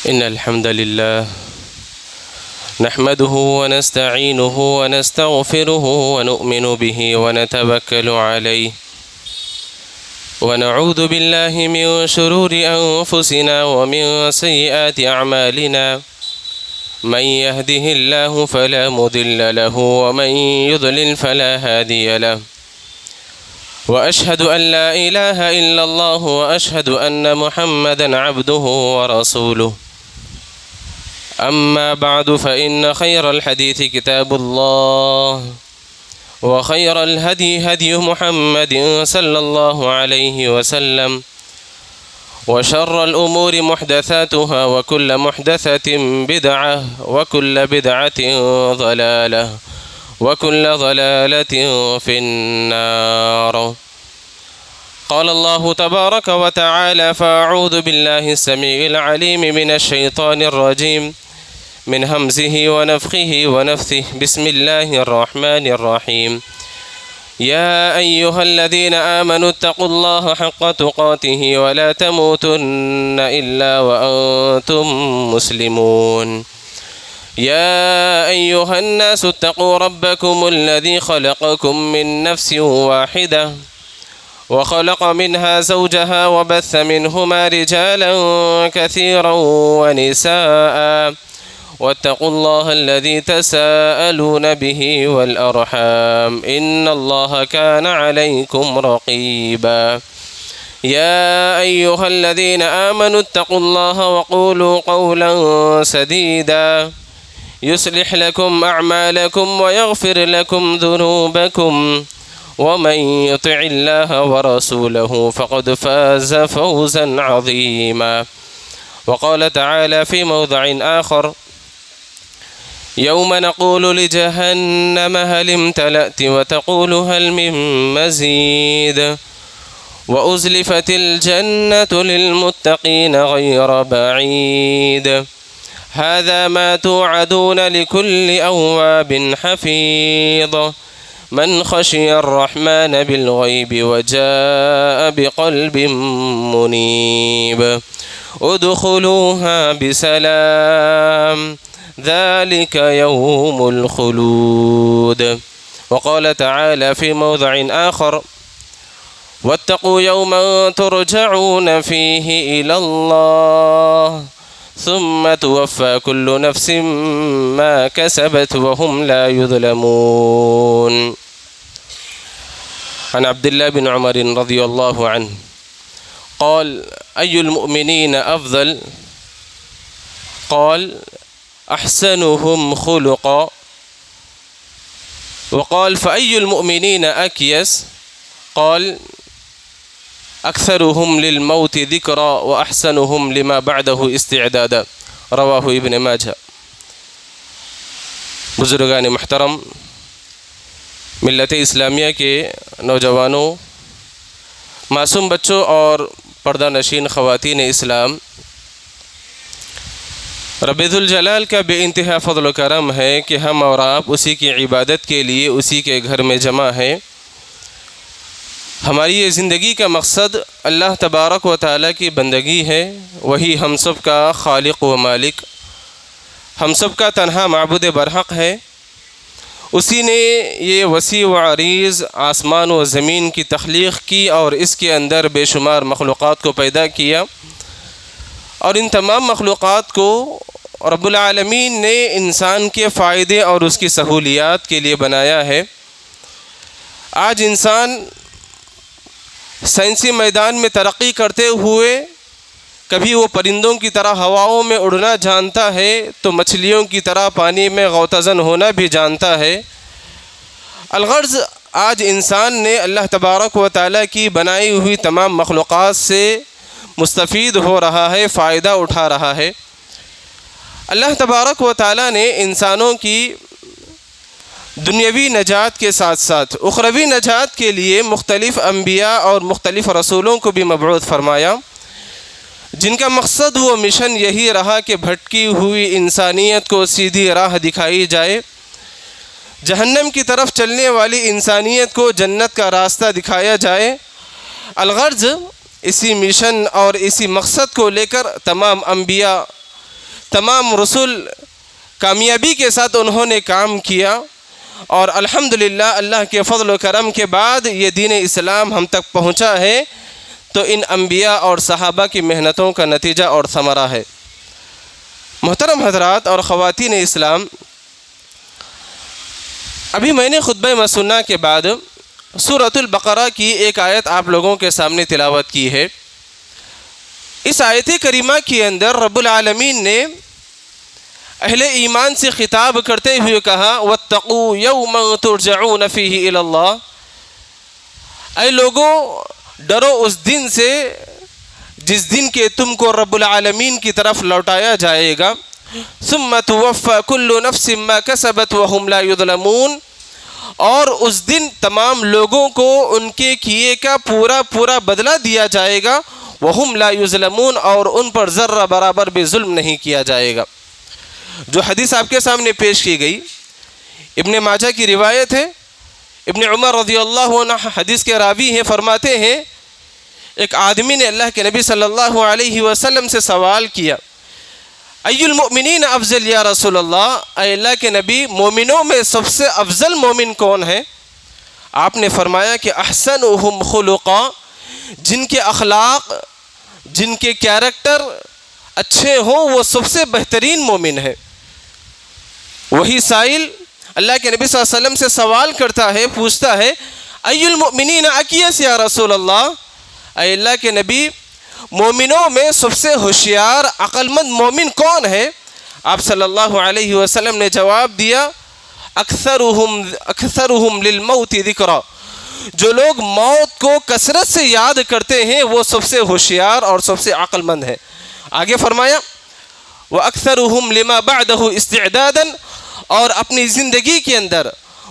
إن الحمد لله نحمده ونستعينه ونستغفره ونؤمن به ونتوكل عليه ونعوذ بالله من شرور أنفسنا ومن سيئات أعمالنا من يهده الله فلا مضل له ومن يضلل فلا هادي له وأشهد أن لا إله إلا الله وأشهد أن محمدا عبده ورسوله أما بعد فإن خير الحديث كتاب الله وخير الهدي هدي محمد صلى الله عليه وسلم وشر الأمور محدثاتها وكل محدثة بدعة وكل بدعة ضلالة وكل ضلالة في النار. قال الله تبارك وتعالى: فأعوذ بالله السميع العليم من الشيطان الرجيم من همزه ونفخه ونفثه. بسم الله الرحمن الرحيم. يا أيها الذين آمنوا اتقوا الله حق تقاته ولا تموتن إلا وأنتم مسلمون. يا أيها الناس اتقوا ربكم الذي خلقكم من نفس واحدة وخلق منها زوجها وبث منهما رجالا كثيرا ونساء واتقوا الله الذي تساءلون به والأرحام إن الله كان عليكم رقيبا. يا أيها الذين آمنوا اتقوا الله وقولوا قولا سديدا يصلح لكم أعمالكم ويغفر لكم ذنوبكم ومن يطع الله ورسوله فقد فاز فوزا عظيما. وقال تعالى في موضع آخر: يوم نقول لجهنم هل امتلأت وتقول هل من مزيد وأزلفت الجنة للمتقين غير بعيد هذا ما توعدون لكل أواب حفيظ من خشي الرحمن بالغيب وجاء بقلب منيب ادخلوها بسلام ذلك يوم الخلود. وقال تعالى في موضع آخر: واتقوا يوما ترجعون فيه إلى الله ثم توفى كل نفس ما كسبت وهم لا يظلمون. عن عبد الله بن عمر رضي الله عنه قال: أي المؤمنين أفضل؟ قال: أحسنهم خلقا. وقال: فأي المؤمنين أكيس؟ قال: أكثرهم للموت ذكرا وأحسنهم لما بعده استعدادا. رواہ ابن ماجہ. بزرگان محترم، ملت اسلامیہ کے نوجوانوں، معصوم بچوں اور پردہ نشین خواتین اسلام، رب ذوالجلال کا بے انتہا فضل و کرم ہے کہ ہم اور آپ اسی کی عبادت کے لیے اسی کے گھر میں جمع ہیں۔ ہماری یہ زندگی کا مقصد اللہ تبارک و تعالیٰ کی بندگی ہے۔ وہی ہم سب کا خالق و مالک، ہم سب کا تنہا معبود برحق ہے۔ اسی نے یہ وسیع و عریض آسمان و زمین کی تخلیق کی اور اس کے اندر بے شمار مخلوقات کو پیدا کیا، اور ان تمام مخلوقات کو رب العالمین نے انسان کے فائدے اور اس کی سہولیات کے لیے بنایا ہے۔ آج انسان سائنسی میدان میں ترقی کرتے ہوئے کبھی وہ پرندوں کی طرح ہواؤں میں اڑنا جانتا ہے تو مچھلیوں کی طرح پانی میں غوطہ ہونا بھی جانتا ہے۔ الغرض آج انسان نے اللہ تبارک و تعالیٰ کی بنائی ہوئی تمام مخلوقات سے مستفید ہو رہا ہے، فائدہ اٹھا رہا ہے۔ اللہ تبارک و تعالیٰ نے انسانوں کی دنیاوی نجات کے ساتھ ساتھ اخروی نجات کے لیے مختلف انبیاء اور مختلف رسولوں کو بھی مبعوث فرمایا، جن کا مقصد و مشن یہی رہا کہ بھٹکی ہوئی انسانیت کو سیدھی راہ دکھائی جائے، جہنم کی طرف چلنے والی انسانیت کو جنت کا راستہ دکھایا جائے۔ الغرض اسی مشن اور اسی مقصد کو لے کر تمام انبیاء تمام رسول کامیابی کے ساتھ انہوں نے کام کیا، اور الحمدللہ اللہ کے فضل و کرم کے بعد یہ دین اسلام ہم تک پہنچا ہے، تو ان انبیاء اور صحابہ کی محنتوں کا نتیجہ اور ثمرہ ہے۔ محترم حضرات اور خواتین اسلام، ابھی میں نے خطبہ مسنہ کے بعد سورۃ البقرہ کی ایک آیت آپ لوگوں کے سامنے تلاوت کی ہے۔ اس آیت کریمہ کے اندر رب العالمین نے اہل ایمان سے خطاب کرتے ہوئے کہا وَاتَّقُوا يَوْمًا تُرْجَعُونَ فِيهِ إِلَى اللَّهِ، اے لوگوں ڈرو اس دن سے جس دن کے تم کو رب العالمین کی طرف لوٹایا جائے گا، ثُمَّ تُوَفَّى كُلُّ نَفْسٍ مَّا كَسَبَتْ وَهُمْ لَا يُظْلَمُونَ، اور اس دن تمام لوگوں کو ان کے کیے کا پورا بدلہ دیا جائے گا، وَهُمْ لَا يُظْلَمُونَ، اور ان پر ذرہ برابر بھی ظلم نہیں کیا جائے گا۔ جو حدیث آپ کے سامنے پیش کی گئی ابن ماجہ کی روایت ہے، ابن عمر رضی اللہ عنہ حدیث کے راوی ہیں، فرماتے ہیں ایک آدمی نے اللہ کے نبی صلی اللہ علیہ وسلم سے سوال کیا ای المؤمنین افضل یا رسول اللہ، اے اللہ کے نبی مومنوں میں سب سے افضل مومن کون ہے؟ آپ نے فرمایا کہ احسنہم خلقا، جن کے اخلاق جن کے کیریکٹر اچھے ہوں وہ سب سے بہترین مومن ہے۔ وہی سائل اللہ کے نبی صلی اللہ علیہ وسلم سے سوال کرتا ہے، پوچھتا ہے ای المؤمنین اکیس یا رسول اللہ، اے اللہ کے نبی مومنوں میں سب سے ہوشیار عقل مند مومن کون ہے؟ آپ صلی اللہ علیہ وسلم نے جواب دیا اکثرہم للموت ذکرا، جو لوگ موت کو کثرت سے یاد کرتے ہیں وہ سب سے ہوشیار اور سب سے عقل مند ہے۔ آگے فرمایا وَأَكْثَرُهُمْ لِمَا بَعْدَهُ اسْتِعْدَادًا، اور اپنی زندگی کے اندر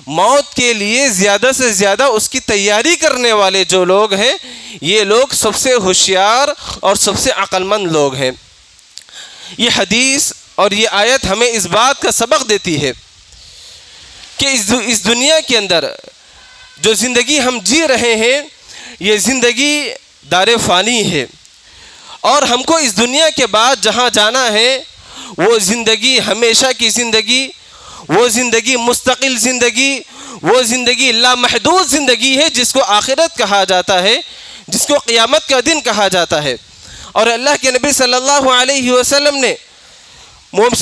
موت کے لیے زیادہ سے زیادہ اس کی تیاری کرنے والے جو لوگ ہیں یہ لوگ سب سے ہوشیار اور سب سے عقل مند لوگ ہیں۔ یہ حدیث اور یہ آیت ہمیں اس بات کا سبق دیتی ہے کہ اس دنیا کے اندر جو زندگی ہم جی رہے ہیں یہ زندگی دار فانی ہے، اور ہم کو اس دنیا کے بعد جہاں جانا ہے وہ زندگی ہمیشہ کی زندگی، وہ زندگی مستقل زندگی، وہ زندگی لامحدود زندگی ہے جس کو آخرت کہا جاتا ہے، جس کو قیامت کا دن کہا جاتا ہے۔ اور اللہ کے نبی صلی اللہ علیہ وسلم نے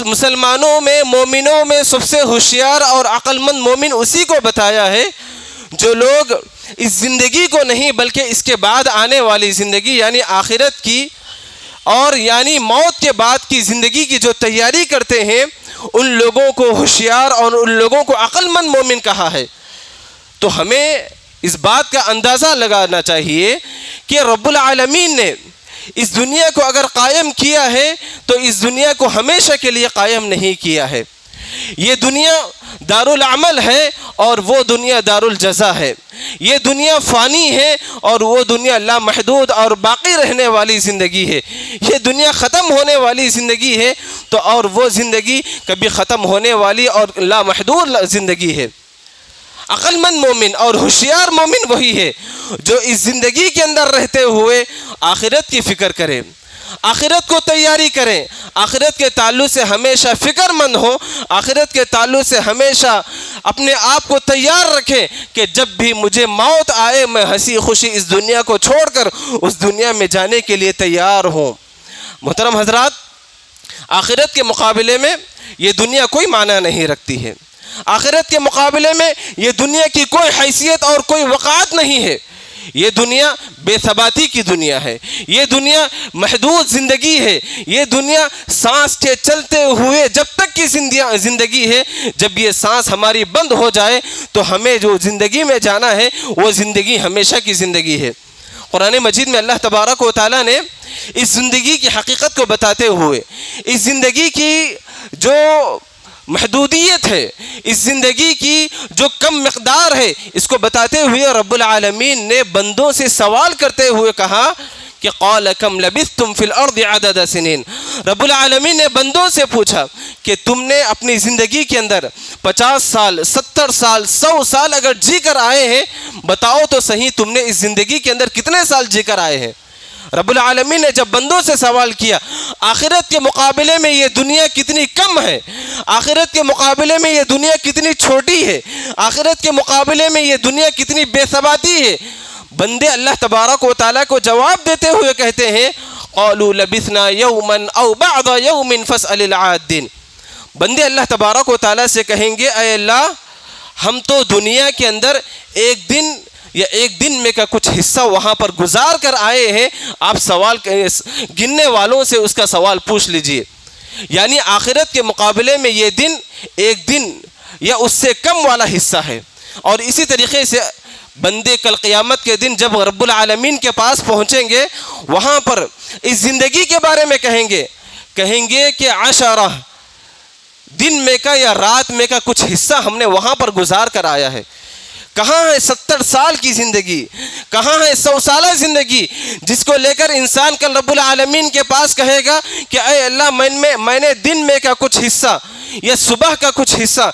مسلمانوں میں مومنوں میں سب سے ہوشیار اور عقل مند مومن اسی کو بتایا ہے جو لوگ اس زندگی کو نہیں بلکہ اس کے بعد آنے والی زندگی یعنی آخرت کی اور یعنی موت کے بعد کی زندگی کی جو تیاری کرتے ہیں ان لوگوں کو ہوشیار اور ان لوگوں کو عقل مند مومن کہا ہے۔ تو ہمیں اس بات کا اندازہ لگانا چاہیے کہ رب العالمین نے اس دنیا کو اگر قائم کیا ہے تو اس دنیا کو ہمیشہ کے لیے قائم نہیں کیا ہے۔ یہ دنیا دار العمل ہے اور وہ دنیا دار الجزا ہے۔ یہ دنیا فانی ہے اور وہ دنیا لامحدود اور باقی رہنے والی زندگی ہے۔ یہ دنیا ختم ہونے والی زندگی ہے تو اور وہ زندگی کبھی ختم ہونے والی اور لامحدود زندگی ہے۔ عقل مند مومن اور ہوشیار مومن وہی ہے جو اس زندگی کے اندر رہتے ہوئے آخرت کی فکر کرے، آخرت کو تیاری کریں، آخرت کے تعلق سے ہمیشہ فکر مند ہو، آخرت کے تعلق سے ہمیشہ اپنے آپ کو تیار رکھیں کہ جب بھی مجھے موت آئے میں ہنسی خوشی اس دنیا کو چھوڑ کر اس دنیا میں جانے کے لیے تیار ہوں۔ محترم حضرات، آخرت کے مقابلے میں یہ دنیا کوئی معنی نہیں رکھتی ہے، آخرت کے مقابلے میں یہ دنیا کی کوئی حیثیت اور کوئی وقعت نہیں ہے۔ یہ دنیا بے ثباتی کی دنیا ہے، یہ دنیا محدود زندگی ہے، یہ دنیا سانس کے چلتے ہوئے جب تک کی زندگی ہے، جب یہ سانس ہماری بند ہو جائے تو ہمیں جو زندگی میں جانا ہے وہ زندگی ہمیشہ کی زندگی ہے۔ قرآن مجید میں اللہ تبارک و تعالیٰ نے اس زندگی کی حقیقت کو بتاتے ہوئے اس زندگی کی جو محدودیت ہے، اس زندگی کی جو کم مقدار ہے، اس کو بتاتے ہوئے رب العالمین نے بندوں سے سوال کرتے ہوئے کہا کہ قال کم لبثتم فی الارض عدد سنین۔ رب العالمین نے بندوں سے پوچھا کہ تم نے اپنی زندگی کے اندر 50 سال 70 سال 100 سال اگر جی کر آئے ہیں، بتاؤ تو صحیح تم نے اس زندگی کے اندر کتنے سال جی کر آئے ہیں؟ رب العالمین نے جب بندوں سے سوال کیا آخرت کے مقابلے میں یہ دنیا کتنی کم ہے، آخرت کے مقابلے میں یہ دنیا کتنی چھوٹی ہے، آخرت کے مقابلے میں یہ دنیا کتنی بے ثباتی ہے، بندے اللہ تبارک و تعالیٰ کو جواب دیتے ہوئے کہتے ہیں قالوا لبثنا یوما او بعض یوم فاسأل العادین، بندے اللہ تبارک و تعالیٰ سے کہیں گے اے اللہ ہم تو دنیا کے اندر ایک دن یا ایک دن میں کا کچھ حصہ وہاں پر گزار کر آئے ہیں، آپ سوال گننے والوں سے اس کا سوال پوچھ لیجئے، یعنی آخرت کے مقابلے میں یہ دن ایک دن یا اس سے کم والا حصہ ہے۔ اور اسی طریقے سے بندے کل قیامت کے دن جب رب العالمین کے پاس پہنچیں گے وہاں پر اس زندگی کے بارے میں کہیں گے کہ 10 دن میں کا یا رات میں کا کچھ حصہ ہم نے وہاں پر گزار کر آیا ہے۔ کہاں ہے 70 سال کی زندگی، کہاں ہے 100 سالہ زندگی جس کو لے کر انسان کل رب العالمین کے پاس کہے گا کہ اے اللہ میں نے دن میں کا کچھ حصہ یا صبح کا کچھ حصہ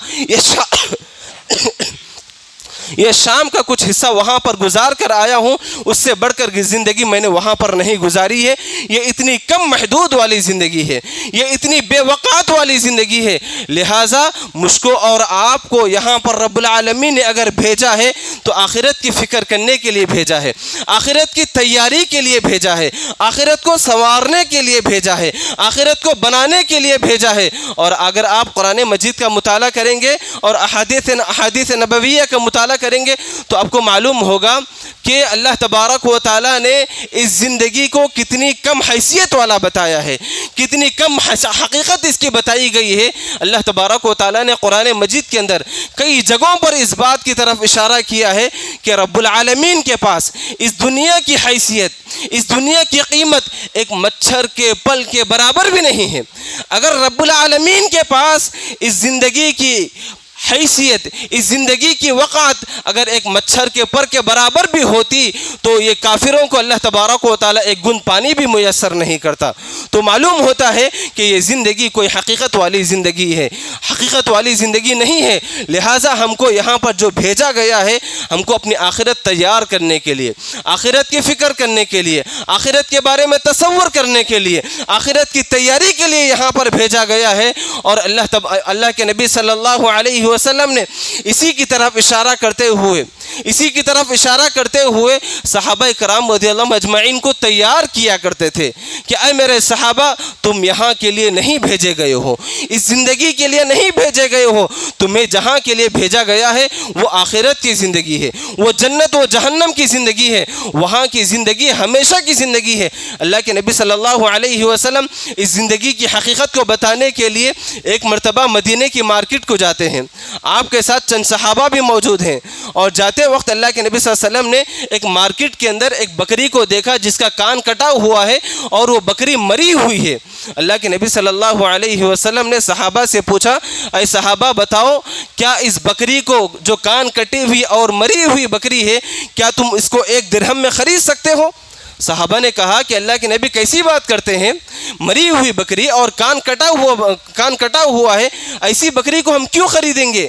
یہ شام کا کچھ حصہ وہاں پر گزار کر آیا ہوں، اس سے بڑھ کر زندگی میں نے وہاں پر نہیں گزاری ہے، یہ اتنی کم محدود والی زندگی ہے، یہ اتنی بے وقات والی زندگی ہے، لہٰذا مجھ کو اور آپ کو یہاں پر رب العالمین نے اگر بھیجا ہے تو آخرت کی فکر کرنے کے لیے بھیجا ہے، آخرت کی تیاری کے لیے بھیجا ہے، آخرت کو سنوارنے کے لیے بھیجا ہے، آخرت کو بنانے کے لیے بھیجا ہے۔ اور اگر آپ قرآن مجید کا مطالعہ کریں گے اور احادیث نبویہ کا مطالعہ کریں گے تو آپ کو معلوم ہوگا کہ اللہ تبارک و تعالیٰ نے اس زندگی کو کتنی کم حیثیت والا بتایا ہے، کتنی کم حقیقت اس کی بتائی گئی ہے۔ اللہ تبارک و تعالیٰ نے قرآن مجید کے اندر کئی جگہوں پر اس بات کی طرف اشارہ کیا ہے کہ رب العالمین کے پاس اس دنیا کی حیثیت، اس دنیا کی قیمت ایک مچھر کے پل کے برابر بھی نہیں ہے۔ اگر رب العالمین کے پاس اس زندگی کی حیثیت، اس زندگی کی وقعت اگر ایک مچھر کے پر کے برابر بھی ہوتی تو یہ کافروں کو اللہ تبارک و تعالیٰ ایک گن پانی بھی میسر نہیں کرتا۔ تو معلوم ہوتا ہے کہ یہ زندگی کوئی حقیقت والی زندگی ہے، حقیقت والی زندگی نہیں ہے، لہٰذا ہم کو یہاں پر جو بھیجا گیا ہے ہم کو اپنی آخرت تیار کرنے کے لیے، آخرت کی فکر کرنے کے لیے، آخرت کے بارے میں تصور کرنے کے لیے، آخرت کی تیاری کے لیے یہاں پر بھیجا گیا ہے۔ اور اللہ کے نبی صلی اللہ علیہ وسلم نے اسی کی طرف اشارہ کرتے ہوئے صحابہ کرام رضی اللہ عنہم اجمعین کو تیار کیا کرتے تھے کہ اے میرے صحابہ تم یہاں کے لیے نہیں بھیجے گئے ہو، اس زندگی کے لیے نہیں بھیجے گئے ہو، تمہیں جہاں کے لیے بھیجا گیا ہے وہ آخرت کی زندگی ہے، وہ جنت و جہنم کی زندگی ہے، وہاں کی زندگی ہمیشہ کی زندگی ہے۔ اللہ کے نبی صلی اللہ علیہ وسلم اس زندگی کی حقیقت کو بتانے کے لیے ایک مرتبہ مدینے کی مارکیٹ کو جاتے ہیں، آپ کے ساتھ چند صحابہ بھی موجود ہیں، اور جاتے وقت اللہ کے نبی صلی اللہ علیہ وسلم نے ایک مارکیٹ کے اندر ایک بکری کو دیکھا جس کا کان کٹا ہوا ہے اور وہ بکری مری ہوئی ہے۔ اللہ کے نبی صلی اللہ علیہ وسلم نے صحابہ سے پوچھا اے صحابہ بتاؤ کیا اس بکری کو جو کان کٹی ہوئی اور مری ہوئی بکری ہے کیا تم اس کو 1 درہم میں خرید سکتے ہو؟ صحابہ نے کہا کہ اللہ کے نبی کیسی بات کرتے ہیں، مری ہوئی بکری اور کان کٹا ہوا ہے، ایسی بکری کو ہم کیوں خریدیں گے؟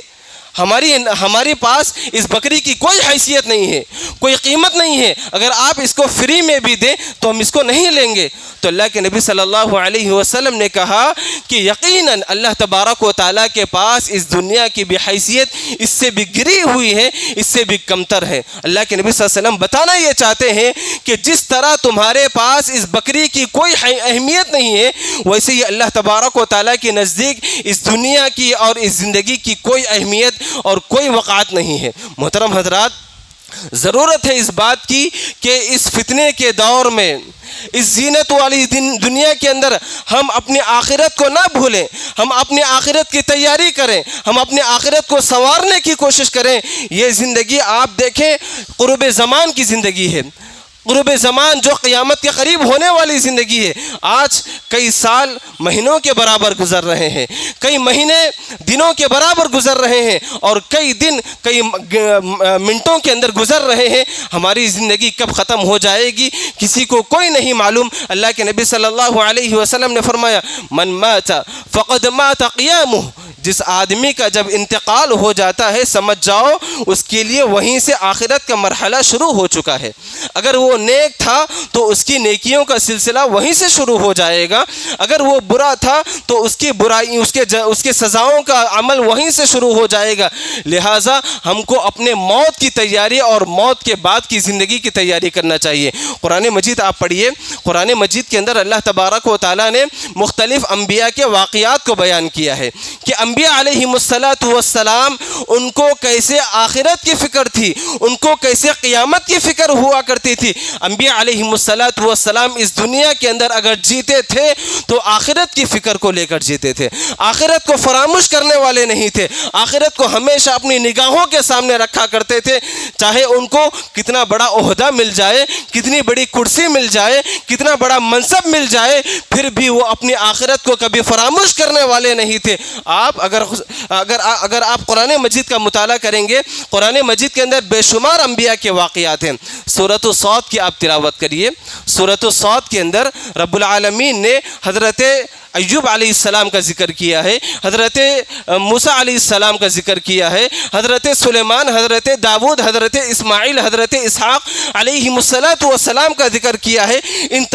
ہمارے پاس اس بکری کی کوئی حیثیت نہیں ہے، کوئی قیمت نہیں ہے، اگر آپ اس کو فری میں بھی دیں تو ہم اس کو نہیں لیں گے۔ تو اللہ کے نبی صلی اللہ علیہ وسلم نے کہا کہ یقیناً اللہ تبارک و تعالیٰ کے پاس اس دنیا کی بھی حیثیت اس سے بھی گری ہوئی ہے، اس سے بھی کمتر ہے۔ اللہ کے نبی صلی اللہ علیہ وسلم بتانا یہ چاہتے ہیں کہ جس طرح تمہارے پاس اس بکری کی کوئی اہمیت نہیں ہے ویسے ہی اللہ تبارک و تعالیٰ کے نزدیک اس دنیا کی اور اس زندگی کی کوئی اہمیت اور کوئی وقعت نہیں ہے۔ محترم حضرات، ضرورت ہے اس بات کی کہ اس فتنے کے دور میں، اس زینت والی دنیا کے اندر ہم اپنی آخرت کو نہ بھولیں، ہم اپنی آخرت کی تیاری کریں، ہم اپنی آخرت کو سنوارنے کی کوشش کریں۔ یہ زندگی آپ دیکھیں قرب زمان کی زندگی ہے، قرب زمان جو قیامت کے قریب ہونے والی زندگی ہے۔ آج کئی سال مہینوں کے برابر گزر رہے ہیں، کئی مہینے دنوں کے برابر گزر رہے ہیں، اور کئی دن کئی منٹوں کے اندر گزر رہے ہیں۔ ہماری زندگی کب ختم ہو جائے گی کسی کو کوئی نہیں معلوم۔ اللہ کے نبی صلی اللہ علیہ وسلم نے فرمایا من مات فقد مات قیامہ، جس آدمی کا جب انتقال ہو جاتا ہے سمجھ جاؤ اس کے لیے وہیں سے آخرت کا مرحلہ شروع ہو چکا ہے۔ اگر وہ نیک تھا تو اس کی نیکیوں کا سلسلہ وہیں سے شروع ہو جائے گا، اگر وہ برا تھا تو اس کی برائی اس کے سزاؤں کا عمل وہیں سے شروع ہو جائے گا۔ لہٰذا ہم کو اپنے موت کی تیاری اور موت کے بعد کی زندگی کی تیاری کرنا چاہیے۔ قرآن مجید آپ پڑھیے، قرآن مجید کے اندر اللہ تبارک و تعالیٰ نے مختلف انبیاء کے واقعات کو بیان کیا ہے کہ انبیاء علیہم السلام ان کو کیسے آخرت کی فکر تھی، ان کو کیسے قیامت کی فکر ہوا کرتی تھی۔ انبیاء علیہم السلام اس دنیا کے اندر اگر جیتے تھے تو آخرت کی فکر کو لے کر جیتے تھے، آخرت کو فراموش کرنے والے نہیں تھے، آخرت کو ہمیشہ اپنی نگاہوں کے سامنے رکھا کرتے تھے، چاہے ان کو کتنا بڑا عہدہ مل جائے، کتنی بڑی کرسی مل جائے، کتنا بڑا منصب مل جائے، پھر بھی وہ اپنی آخرت کو کبھی فراموش کرنے والے نہیں تھے۔ آپ اگر آپ قرآن مجید کا مطالعہ کریں گے، قرآن مجید کے اندر بے شمار انبیاء کے واقعات ہیں۔ سورۃ الصاد کی آپ تلاوت کریے، سورۃ الصاد کے اندر رب العالمین نے حضرت ایوب علیہ السلام کا ذکر کیا ہے، حضرت موسیٰ علیہ السلام کا ذکر کیا ہے، حضرت سلیمان، حضرت داود، حضرت اسماعیل، حضرت اسحاق علیہم السلام کا ذکر کیا ہے۔ ان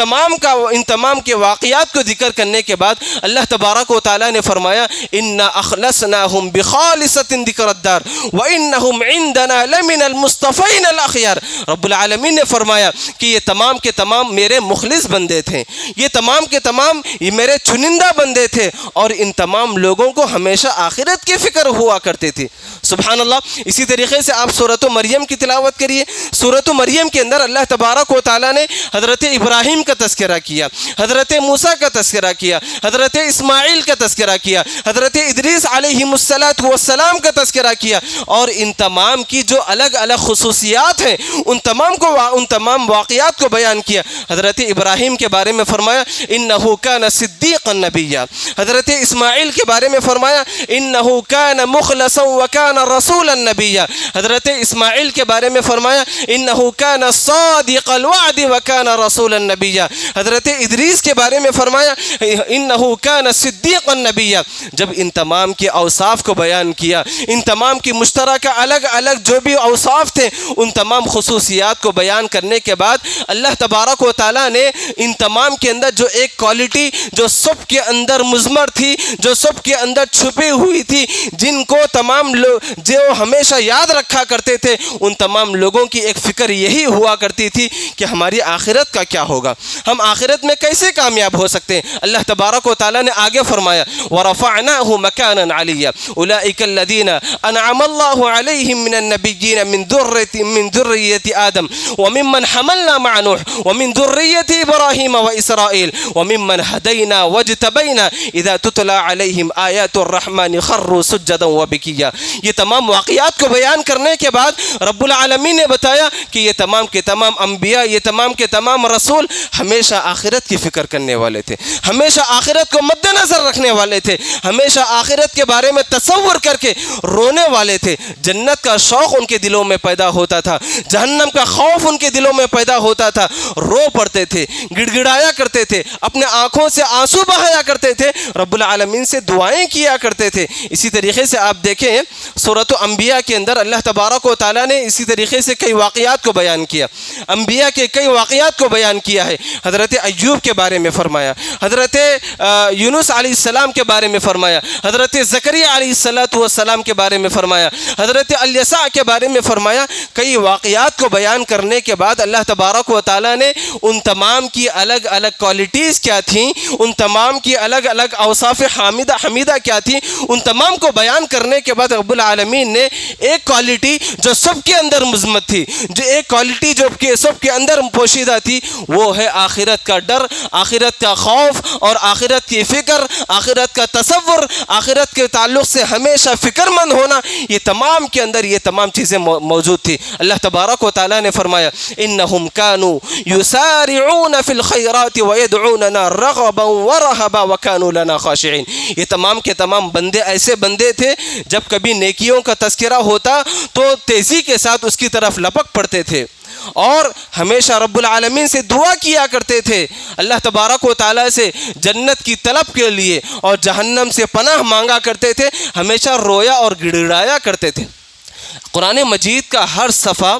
تمام کے واقعات کو ذکر کرنے کے بعد اللہ تبارک و تعالیٰ نے فرمایا اِنَّا أَخْلَصْنَاهُمْ بِخَالِصَةٍ ذِكْرَ الدَّارِ وَإِنَّهُمْ عِنْدَنَا لَمِنَ الْمُصْطَفَيْنَ الْأَخْيَارِ۔ رب العالمین نے فرمایا کہ یہ تمام کے تمام میرے مخلص بندے تھے، یہ تمام کے تمام میرے چنندہ بندے تھے، اور ان تمام لوگوں کو ہمیشہ آخرت کی فکر ہوا کرتے تھے۔ سبحان اللہ۔ اسی طریقے سے آپ سورۃ مریم کی تلاوت کریے، سورۃ مریم کے اندر اللہ تبارک و تعالیٰ نے حضرت ابراہیم کا تذکرہ کیا، حضرت موسیٰ کا تذکرہ کیا، حضرت اسماعیل کا تذکرہ کیا، حضرت ادریس علیہم السلام کا تذکرہ کیا، اور ان تمام کی جو الگ الگ خصوصیات ہیں ان تمام واقعات کو بیان کیا۔ حضرت ابراہیم کے بارے میں فرمایا انہ کان صدیقا نبیا، حضرت اسماعیل کے بارے میں فرمایا انہ کان مخلصا وکان رسولا نبیا، حضرت اسماعیل کے بارے میں فرمایا انہ کان صادق الوعد وکان رسولا نبیا، حضرت ادریس کے بارے میں فرمایا انہ کان صدیقا نبیا۔ جب ان تمام کے اوصاف کو بیان کیا، ان تمام کی مشترکہ الگ الگ جو بھی اوصاف تھے ان تمام خصوصیات کو بیان کرنے کے بعد اللہ تبارک و تعالیٰ نے ان تمام کے اندر جو ایک کوالٹی جو سب کے اندر مضمر تھی، جو سب کے اندر چھپی ہوئی تھی، جن کو تمام لوگ جو ہمیشہ یاد رکھا کرتے تھے، ان تمام لوگوں کی ایک فکر یہی ہوا کرتی تھی کہ ہماری آخرت کا کیا ہوگا، ہم آخرت میں کیسے کامیاب ہو سکتے ہیں۔ اللہ تبارک و تعالیٰ نے آگے فرمایا وَرَفَعْنَاهُ مَكَانًا عَلِيًّا أُولَٰئِكَ الَّذِينَ أَنْعَمَ اللَّهُ عَلَيْهِم مِّنَ النَّبِيِّينَ مِن ذُرِّيَّةِ آدَمَ وَمِمَّنْ حَمَلْنَا مَعَ نُوحٍ وَمِن ذُرِّيَّةِ إِبْرَاهِيمَ وَإِسْرَائِيلَ وَمِمَّنْ هَدَيْنَا وَاجْتَبَيْنَا إِذَا تُتْلَىٰ عَلَيْهِمْ آيَاتُ الرَّحْمَٰنِ خَرُّوا سُجَّدًا وَبُكِيًّا۔ یہ تمام واقعات کو بیان کرنے کے بعد رب العالمین نے بتایا کہ یہ تمام کے تمام انبیاء، یہ تمام کے تمام رسول ہمیشہ آخرت کی فکر کرنے والے تھے، ہمیشہ آخرت کو مد نظر رکھنے والے تھے، ہمیشہ آخرت کے بارے میں تصور کر کے رونے والے تھے۔ جنت کا شوق ان کے دلوں میں پیدا ہوتا تھا، جہنم کا خوف ان کے دلوں میں پیدا ہوتا تھا، رو پڑتے تھے، گڑ گڑایا کرتے تھے، اپنے آنکھوں سے آنسو بہایا کرتے تھے، رب العالمین سے دعائیں کیا کرتے تھے۔ اسی طریقے سے آپ دیکھیں سورۃ انبیاء کے اندر اللہ تبارک و تعالیٰ نے اسی طریقے سے کئی واقعات کو بیان کیا، انبیاء کے کئی واقعات کو بیان کیا ہے۔ حضرت ایوب کے بارے میں فرمایا، حضرت یونس علیہ السلام کے بارے میں فرمایا، حضرت زکریا علیہ السلام کے بارے میں فرمایا، حضرت الیسع کے بارے میں فرمایا۔ کئی واقعات کو بیان کرنے کے بعد اللہ تبارک و تعالیٰ نے ان تمام کی الگ الگ کوالٹیز کیا تھیں، ان تمام کی الگ الگ اوصاف حمیدہ کیا تھیں، ان تمام کو بیان کرنے کے بعد رب العالمین نے ایک کوالٹی جو سب کے اندر مضمت تھی، جو ایک کوالٹی جو سب کے اندر پوشیدہ تھی، وہ ہے آخرت کا ڈر، آخرت کا خوف اور آخرت کی فکر، آخرت کا تصور، آخرت کے تعلق سے ہمیشہ فکر مند ہونا۔ یہ تمام کے اندر یہ تمام چیزیں موجود تھی۔ اللہ تبارک و تعالیٰ نے فرمایا انہم کانوا یسارعون فی الخیرات ویدعوننا رغبا ورہبا وکانوا لنا خاشعین۔ یہ تمام کے تمام بندے ایسے بندے تھے جب کبھی نیکیوں کا تذکرہ ہوتا تو تیزی کے ساتھ اس کی طرف لپک پڑتے تھے، اور ہمیشہ رب العالمین سے دعا کیا کرتے تھے، اللہ تبارک و تعالیٰ سے جنت کی طلب کے لیے، اور جہنم سے پناہ مانگا کرتے تھے، ہمیشہ رویا اور گڑگڑایا کرتے تھے۔ قرآن مجید کا ہر صفحہ،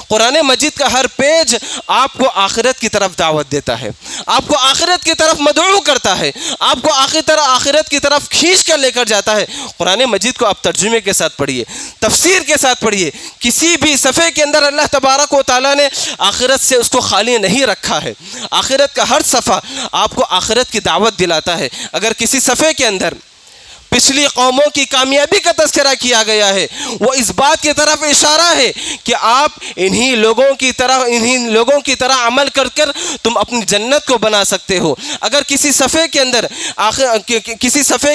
قرآن مجید کا ہر پیج آپ کو آخرت کی طرف دعوت دیتا ہے، آپ کو آخرت کی طرف مدعو کرتا ہے، آپ کو آخرت کی طرف کھینچ کر لے کر جاتا ہے۔ قرآن مجید کو آپ ترجمے کے ساتھ پڑھیے، تفسیر کے ساتھ پڑھیے، کسی بھی صفحے کے اندر اللہ تبارک و تعالیٰ نے آخرت سے اس کو خالی نہیں رکھا ہے۔ آخرت کا ہر صفحہ آپ کو آخرت کی دعوت دلاتا ہے۔ اگر کسی صفحے کے اندر پچھلی قوموں کی کامیابی کا تذکرہ کیا گیا ہے، وہ اس بات کی طرف اشارہ ہے کہ آپ انہی لوگوں کی طرح عمل کر کر تم اپنی جنت کو بنا سکتے ہو۔ اگر کسی صفحے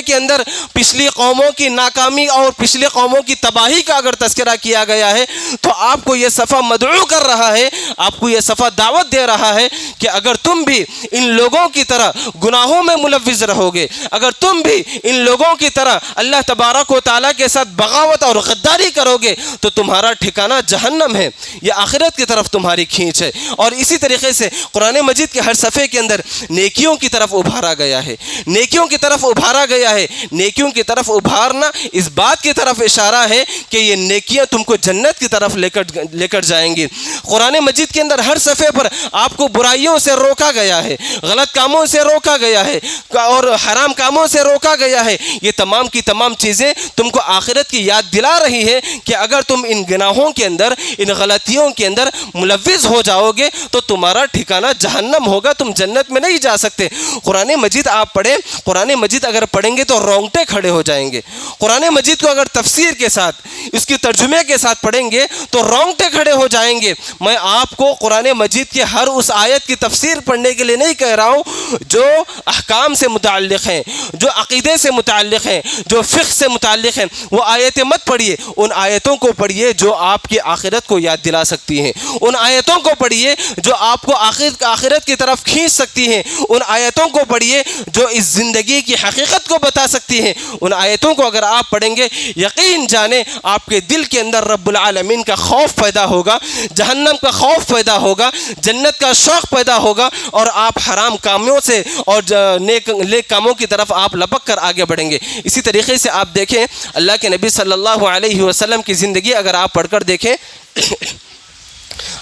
کے اندر پچھلی قوموں کی ناکامی اور پچھلی قوموں کی تباہی کا اگر تذکرہ کیا گیا ہے، تو آپ کو یہ صفحہ مدعو کر رہا ہے، آپ کو یہ صفحہ دعوت دے رہا ہے کہ اگر تم بھی ان لوگوں کی طرح گناہوں میں ملوث رہو گے، اگر تم بھی ان لوگوں کی طرح اللہ تبارک و تعالیٰ کے ساتھ بغاوت اور غداری کرو گے، تو تمہارا ٹھکانہ جہنم ہے۔ یہ آخرت کی طرف تمہاری کھینچ ہے۔ اور اسی طریقے سے قرآن مجید کے ہر صفحے کے اندر نیکیوں کی طرف ابھارا گیا ہے، نیکیوں کی طرف ابھارا گیا ہے۔ نیکیوں کی طرف ابھارنا اس بات کی طرف اشارہ ہے کہ یہ نیکیاں تم کو جنت کی طرف لے کر جائیں گی۔ قرآن مجید کے اندر ہر صفحے پر آپ کو برائیوں سے روکا گیا ہے، غلط کاموں سے روکا گیا ہے، اور حرام کاموں سے روکا گیا ہے۔ یہ تمام کی تمام چیزیں تم کو آخرت کی یاد دلا رہی ہے کہ اگر تم ان گناہوں کے اندر، ان غلطیوں کے اندر ملوث ہو جاؤ گے تو تمہارا ٹھکانہ جہنم ہوگا، تم جنت میں نہیں جا سکتے۔ قرآن مجید آپ پڑھیں، قرآن مجید اگر پڑھیں گے تو رونگٹے کھڑے ہو جائیں گے۔ قرآن مجید کو اگر تفسیر کے ساتھ، اس کی ترجمے کے ساتھ پڑھیں گے تو رونگٹے کھڑے ہو جائیں گے۔ میں آپ کو قرآن مجید کے ہر اس آیت کی تفسیر پڑھنے کے لیے نہیں کہہ رہا ہوں جو احکام سے متعلق ہیں، جو عقیدے سے متعلق ہیں، جو فقہ سے متعلق ہیں۔ وہ آیتیں مت پڑھیے، ان آیتوں کو پڑھیے جو آپ کی آخرت کو یاد دلا سکتی ہیں، ان آیتوں کو پڑھیے جو آپ کو آخرت کی طرف کھینچ سکتی ہیں، ان آیتوں کو پڑھیے جو اس زندگی کی حقیقت کو بتا سکتی ہیں۔ ان آیتوں کو اگر آپ پڑھیں گے، یقین جانیں آپ کے دل کے اندر رب العالمین کا خوف پیدا ہوگا، جہنم کا خوف پیدا ہوگا، جنت کا شوق پیدا ہوگا، اور آپ حرام کاموں سے اور نیک کاموں کی طرف آپ لپک کر آگے بڑھیں گے۔ اسی طریقے سے آپ دیکھیں اللہ کے نبی صلی اللہ علیہ وسلم کی زندگی اگر آپ پڑھ کر دیکھیں،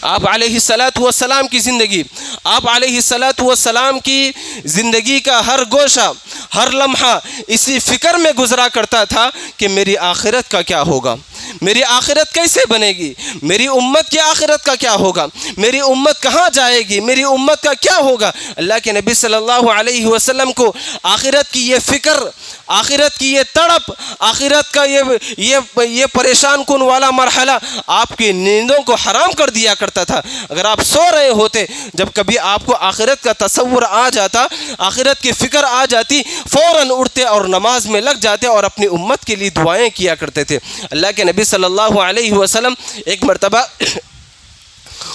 آپ علیہ الصلاۃ والسلام کی زندگی، آپ علیہ الصلاۃ والسلام کی زندگی کا ہر گوشہ، ہر لمحہ اسی فکر میں گزرا کرتا تھا کہ میری آخرت کا کیا ہوگا، میری آخرت کیسے بنے گی، میری امت کی آخرت کا کیا ہوگا، میری امت کہاں جائے گی، میری امت کا کیا ہوگا۔ اللہ کے نبی صلی اللہ علیہ وسلم کو آخرت کی یہ فکر، آخرت کی یہ تڑپ، آخرت کا یہ پریشان کن والا مرحلہ آپ کی نیندوں کو حرام کر دیا کرتا تھا۔ اگر آپ سو رہے ہوتے، جب کبھی آپ کو آخرت کا تصور آ جاتا، آخرت کی فکر آ جاتی، فوراً اٹھتے اور نماز میں لگ جاتے اور اپنی امت کے لیے دعائیں کیا کرتے تھے۔ اللہ کے نبی صلی اللہ علیہ وسلم ایک مرتبہ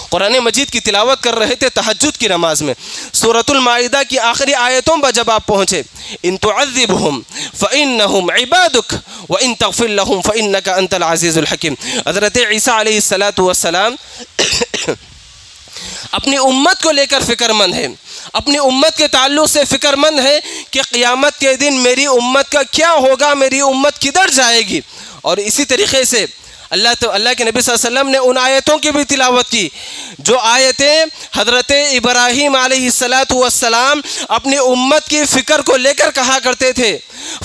قرآن مجید کی تلاوت کر رہے تھے تہجد کی نماز میں۔ سورۃ المائدہ کی آخری آیتوں پر جب آپ پہنچے، ان تعذبہم فإنہم عبادک وإن تغفر لہم فإنک انت العزیز الحکیم۔ حضرت عیسیٰ علیہ السلام اپنی امت کو لے کر فکر مند ہے، اپنی امت کے تعلق سے فکر مند ہے کہ قیامت کے دن میری امت کا کیا ہوگا، میری امت کدھر جائے گی۔ اور اسی طریقے سے اللہ کے نبی صلی اللہ علیہ وسلم نے ان آیتوں کی بھی تلاوت کی جو آیتیں حضرت ابراہیم علیہ السلام اپنی امت کی فکر کو لے کر کہا کرتے تھے،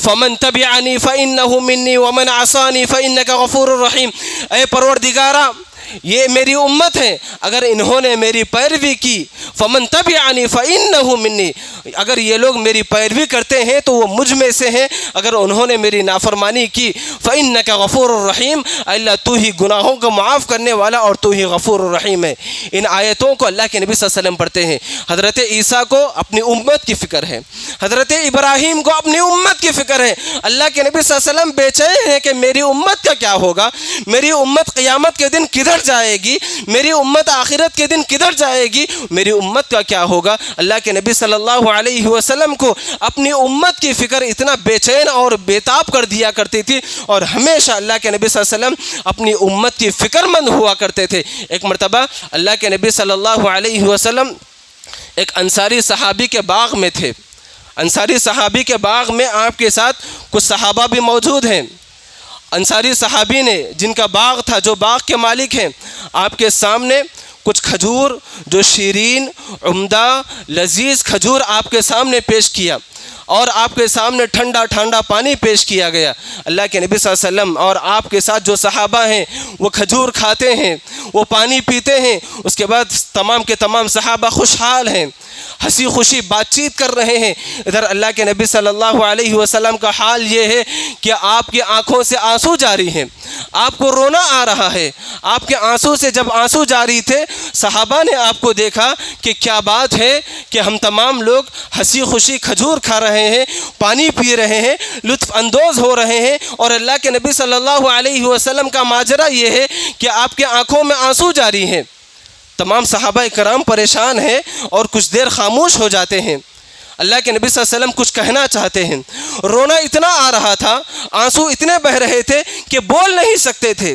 فَمَن تَبِعَنِي فَإِنَّهُ مِنِّي وَمَنْ عَصَانِي فَإِنَّكَ غَفُورٌ رَحِيمٌ۔ اے پروردگارا، یہ میری امت ہے، اگر انہوں نے میری پیروی کی، فَمَن تَبِعَنِي فَإِنَّهُ مِنِّي، اگر یہ لوگ میری پیروی کرتے ہیں تو وہ مجھ میں سے ہیں، اگر انہوں نے میری نافرمانی کی، فَإِنَّكَ غَفُورٌ رَحِيمٌ، اللہ تو ہی گناہوں کو معاف کرنے والا اور تو ہی غفور الرحیم ہے۔ ان آیتوں کو اللہ کے نبی صلی اللہ علیہ وسلم پڑھتے ہیں۔ حضرت عیسیٰ کو اپنی امت کی فکر ہے، حضرت ابراہیم کو اپنی امت کی فکر ہے۔ اللہ کے نبی صلی اللہ علیہ وسلم بے چین ہیں کہ میری امت کا کیا ہوگا، میری امت قیامت کے دن کدھر کدھر جائے گی، میری امت آخرت کے دن کدھر جائے گی، میری امت کا کیا ہوگا۔ اللہ کے نبی صلی اللہ علیہ وسلم کو اپنی امت کی فکر اتنا بے چین اور بےتاب کر دیا کرتی تھی، اور ہمیشہ اللہ کے نبی صلی اللہ علیہ وسلم اپنی امت کی فکر مند ہوا کرتے تھے۔ ایک مرتبہ اللہ کے نبی صلی اللہ علیہ وسلم ایک انصاری صحابی کے باغ میں تھے۔ انصاری صحابی کے باغ میں آپ کے ساتھ کچھ صحابہ بھی موجود ہیں۔ انصاری صحابی نے، جن کا باغ تھا، جو باغ کے مالک ہیں، آپ کے سامنے کچھ کھجور، جو شیرین، عمدہ، لذیذ کھجور آپ کے سامنے پیش کیا، اور آپ کے سامنے ٹھنڈا ٹھنڈا پانی پیش کیا گیا۔ اللہ کے نبی صلی اللہ علیہ وسلم اور آپ کے ساتھ جو صحابہ ہیں وہ کھجور کھاتے ہیں، وہ پانی پیتے ہیں، اس کے بعد تمام کے تمام صحابہ خوشحال ہیں، ہنسی خوشی بات چیت کر رہے ہیں۔ ادھر اللہ کے نبی صلی اللہ علیہ وسلم کا حال یہ ہے کہ آپ کی آنکھوں سے آنسو جاری ہیں، آپ کو رونا آ رہا ہے۔ آپ کے آنسو سے جب آنسو جاری تھے، صحابہ نے آپ کو دیکھا کہ کیا بات ہے کہ ہم تمام لوگ ہنسی خوشی کھجور کھا رہے ہیں، پانی پی رہے ہیں، لطف اندوز ہو رہے ہیں، اور اللہ کے نبی صلی اللہ علیہ وسلم کا ماجرا یہ ہے کہ آپ کے آنکھوں میں آنسو جاری ہیں۔ تمام صحابہ کرام پریشان ہیں اور کچھ دیر خاموش ہو جاتے ہیں۔ اللہ کے نبی صلی اللہ علیہ وسلم کچھ کہنا چاہتے ہیں، رونا اتنا آ رہا تھا، آنسو اتنے بہ رہے تھے کہ بول نہیں سکتے تھے،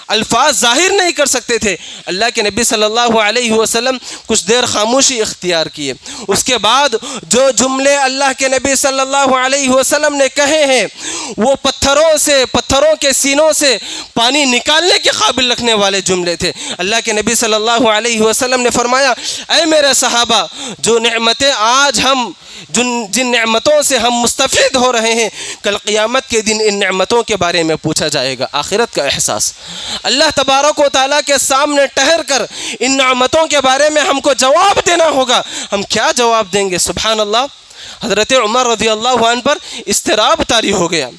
الفاظ ظاہر نہیں کر سکتے تھے۔ اللہ کے نبی صلی اللہ علیہ وسلم کچھ دیر خاموشی اختیار کیے۔ اس کے بعد جو جملے اللہ کے نبی صلی اللہ علیہ وسلم نے کہے ہیں، وہ پتھروں کے سینوں سے پانی نکالنے کے قابل رکھنے والے جملے تھے۔ اللہ کے نبی صلی اللہ علیہ وسلم نے فرمایا، اے میرے صحابہ، جو نعمتیں آج جن نعمتوں سے ہم مستفید ہو رہے ہیں، کل قیامت کے دن ان نعمتوں کے بارے میں پوچھا جائے گا۔ آخرت کا احساس، اللہ تبارک و تعالیٰ کے سامنے ٹھہر کر ان نعمتوں کے بارے میں ہم کو جواب دینا ہوگا۔ ہم کیا جواب دیں گے؟ سبحان اللہ۔ حضرت عمر رضی اللہ عنہ پر اضطراب طاری ہو گیا،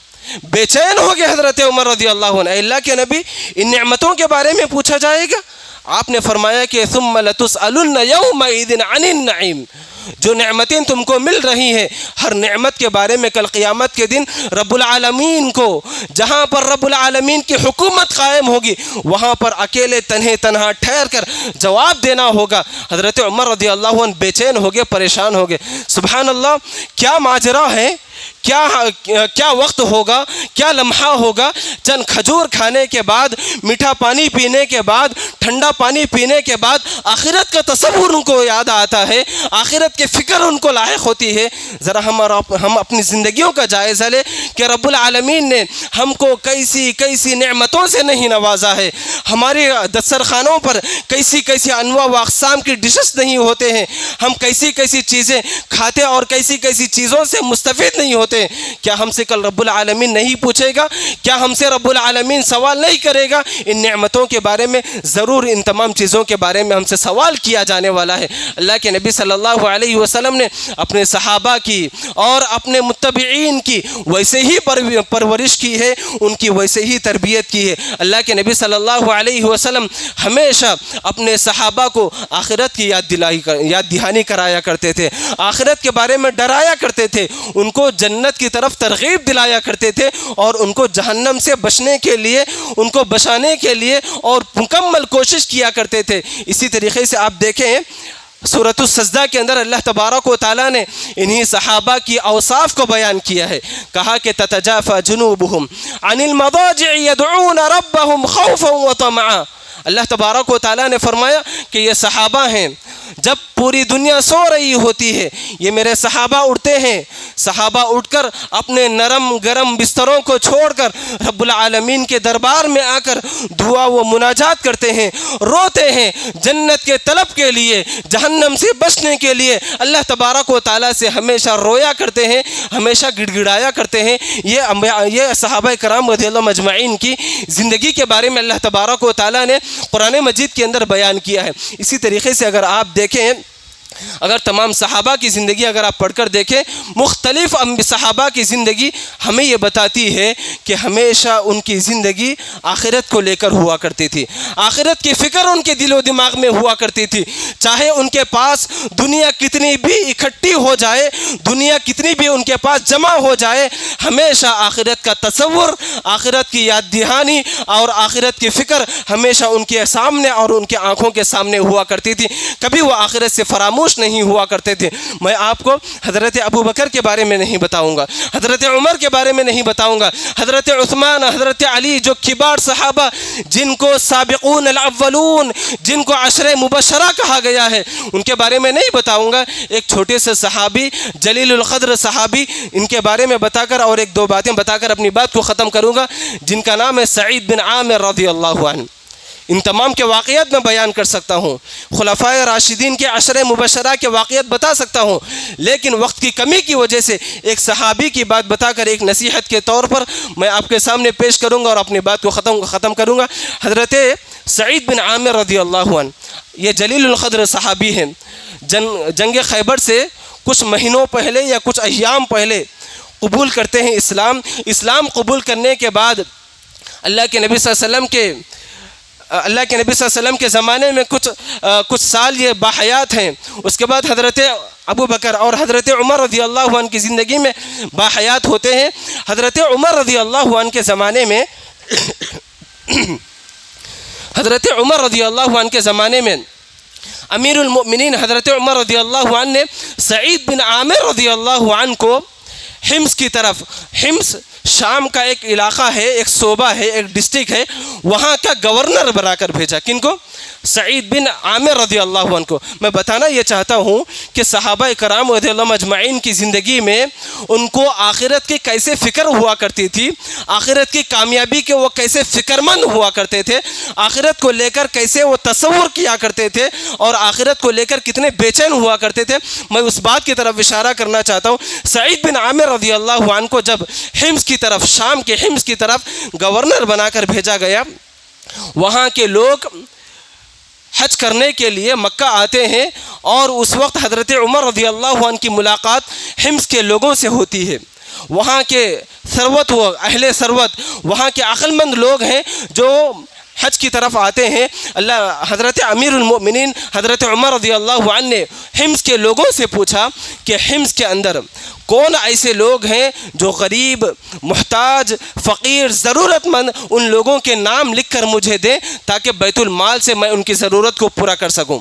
بے چین ہو گیا حضرت عمر رضی اللہ عنہ۔ اے اللہ کے نبی، ان نعمتوں کے بارے میں پوچھا جائے گا؟ آپ نے فرمایا کہ ثم لتسألن یومئذ عن النعیم، جو نعمتیں تم کو مل رہی ہیں، ہر نعمت کے بارے میں کل قیامت کے دن رب العالمین کو، جہاں پر رب العالمین کی حکومت قائم ہوگی، وہاں پر اکیلے تنہا ٹھہر کر جواب دینا ہوگا۔ حضرت عمر رضی اللہ عنہ بے چین ہو گئے، پریشان ہو گئے۔ سبحان اللہ، کیا ماجرا ہے، کیا وقت ہوگا، کیا لمحہ ہوگا۔ چند کھجور کھانے کے بعد، میٹھا پانی پینے کے بعد، ٹھنڈا پانی پینے کے بعد آخرت کا تصور ان کو یاد آتا ہے، آخرت کی فکر ان کو لاحق ہوتی ہے۔ ذرا ہم اپنی زندگیوں کا جائزہ لیں کہ رب العالمین نے ہم کو کیسی نعمتوں سے نہیں نوازا ہے۔ ہمارے دسترخوانوں پر کیسی انواع و اقسام کی ڈشز نہیں ہوتے ہیں، ہم کیسی چیزیں کھاتے اور کیسی چیزوں سے مستفید نہیں ہوتے۔ کیا ہم سے کل رب العالمین نہیں پوچھے گا؟ کیا ہم سے رب العالمین سوال نہیں کرے گا؟ ان نعمتوں کے بارے میں ضرور، ان تمام چیزوں کے بارے میں ہم سے سوال کیا جانے والا ہے۔ اللہ کے نبی صلی اللہ علیہ وسلم نے اپنے صحابہ کی اور اپنے متبعین کی ویسے ہی پرورش کی ہے، ان کی ویسے ہی تربیت کی ہے۔ اللہ کے نبی صلی اللہ علیہ وسلم ہمیشہ اپنے صحابہ کو آخرت کی یاد دہانی کرایا کرتے تھے، آخرت کے بارے میں ڈرایا کرتے تھے، ان کو جنت کی طرف ترغیب دلایا کرتے تھے، اور ان کو جہنم سے بچنے کے لیے، ان کو بچانے کے لیے اور مکمل کوشش کیا کرتے تھے۔ اسی طریقے سے آپ دیکھیں سورۃ السجدہ کے اندر اللہ تبارک و تعالیٰ نے انہی صحابہ کی اوصاف کو بیان کیا ہے، کہا کہ تتجافى جنوبهم عن المضاجع يدعون ربهم خوفا وطمعا۔ اللہ تبارک و تعالیٰ نے فرمایا کہ یہ صحابہ ہیں، جب پوری دنیا سو رہی ہوتی ہے، یہ میرے صحابہ اٹھتے ہیں، صحابہ اٹھ کر اپنے نرم گرم بستروں کو چھوڑ کر رب العالمین کے دربار میں آ کر دعا و مناجات کرتے ہیں، روتے ہیں، جنت کے طلب کے لیے، جہنم سے بچنے کے لیے اللہ تبارک و تعالیٰ سے ہمیشہ رویا کرتے ہیں، ہمیشہ گڑ گڑایا کرتے ہیں۔ یہ صحابہ کرام رضی اللہ مجمعین کی زندگی کے بارے میں اللہ تبارک و تعالیٰ نے قرآن مجید کے اندر بیان کیا ہے۔ اسی طریقے سے اگر آپ دیکھیں اگر تمام صحابہ کی زندگی اگر آپ پڑھ کر دیکھیں، مختلف صحابہ کی زندگی ہمیں یہ بتاتی ہے کہ ہمیشہ ان کی زندگی آخرت کو لے کر ہوا کرتی تھی، آخرت کی فکر ان کے دل و دماغ میں ہوا کرتی تھی۔ چاہے ان کے پاس دنیا کتنی بھی اکٹھی ہو جائے، دنیا کتنی بھی ان کے پاس جمع ہو جائے، ہمیشہ آخرت کا تصور، آخرت کی یاد دہانی اور آخرت کی فکر ہمیشہ ان کے سامنے اور ان کے آنکھوں کے سامنے ہوا کرتی تھی، کبھی وہ آخرت سے فراموش نہیں ہوا کرتے تھے۔ میں آپ کو حضرت ابو بکر کے بارے میں نہیں بتاؤں گا، حضرت عمر کے بارے میں نہیں بتاؤں گا، حضرت عثمان، حضرت علی، جو کبار صحابہ جن کو سابقون الاولون، جن کو عشر مبشرہ کہا گیا ہے، ان کے بارے میں نہیں بتاؤں گا۔ ایک چھوٹے سے صحابی، جلیل القدر صحابی، ان کے بارے میں بتا کر اور ایک دو باتیں بتا کر اپنی بات کو ختم کروں گا، جن کا نام ہے سعید بن عامر رضی اللہ عنہ۔ ان تمام کے واقعات میں بیان کر سکتا ہوں، خلفائے راشدین کے عشر مبشرہ کے واقعات بتا سکتا ہوں، لیکن وقت کی کمی کی وجہ سے ایک صحابی کی بات بتا کر ایک نصیحت کے طور پر میں آپ کے سامنے پیش کروں گا اور اپنی بات کو ختم کروں گا۔ حضرت سعید بن عامر رضی اللہ عنہ یہ جلیل القدر صحابی ہیں، جنگ خیبر سے کچھ مہینوں پہلے یا کچھ ایام پہلے قبول کرتے ہیں اسلام قبول کرنے کے بعد اللہ کے نبی صلی اللہ علیہ وسلم کے زمانے میں کچھ سال یہ باحیات ہیں۔ اس کے بعد حضرت ابو بکر اور حضرت عمر رضی اللہ عنہ کی زندگی میں باحیات ہوتے ہیں۔ حضرت عمر رضی اللہ عنہ کے زمانے میں امیر المؤمنین حضرت عمر رضی اللہ عنہ نے سعید بن عامر رضی اللہ عنہ کو حمص کی طرف، حمص شام کا ایک علاقہ ہے، ایک صوبہ ہے، ایک ڈسٹرکٹ ہے، وہاں کا گورنر بنا کر بھیجا۔ کن کو؟ سعید بن عامر رضی اللہ عنہ کو۔ میں بتانا یہ چاہتا ہوں کہ صحابہ کرام رضی اللہ مجمعین کی زندگی میں ان کو آخرت کی کیسے فکر ہوا کرتی تھی، آخرت کی کامیابی کے وہ کیسے فکر مند ہوا کرتے تھے، آخرت کو لے کر کیسے وہ تصور کیا کرتے تھے اور آخرت کو لے کر کتنے بے چین ہوا کرتے تھے، میں اس بات کی طرف اشارہ کرنا چاہتا ہوں۔ سعید بن عامر رضی اللہ عنہ کو جب حمص کی طرف، شام کے حمص کی طرف گورنر بنا کر بھیجا گیا، وہاں کے لوگ حج کرنے کے لیے مکہ آتے ہیں اور اس وقت حضرت عمر رضی اللہ عنہ کی ملاقات حمص کے لوگوں سے ہوتی ہے۔ وہاں کے ثروت و اہل ثروت، وہاں کے عقل مند لوگ ہیں جو حج کی طرف آتے ہیں۔ حضرت امیر المؤمنین حضرت عمر رضی اللہ عنہ نے حمص کے لوگوں سے پوچھا کہ حمص کے اندر کون ایسے لوگ ہیں جو غریب، محتاج، فقیر، ضرورت مند، ان لوگوں کے نام لکھ کر مجھے دیں تاکہ بیت المال سے میں ان کی ضرورت کو پورا کر سکوں۔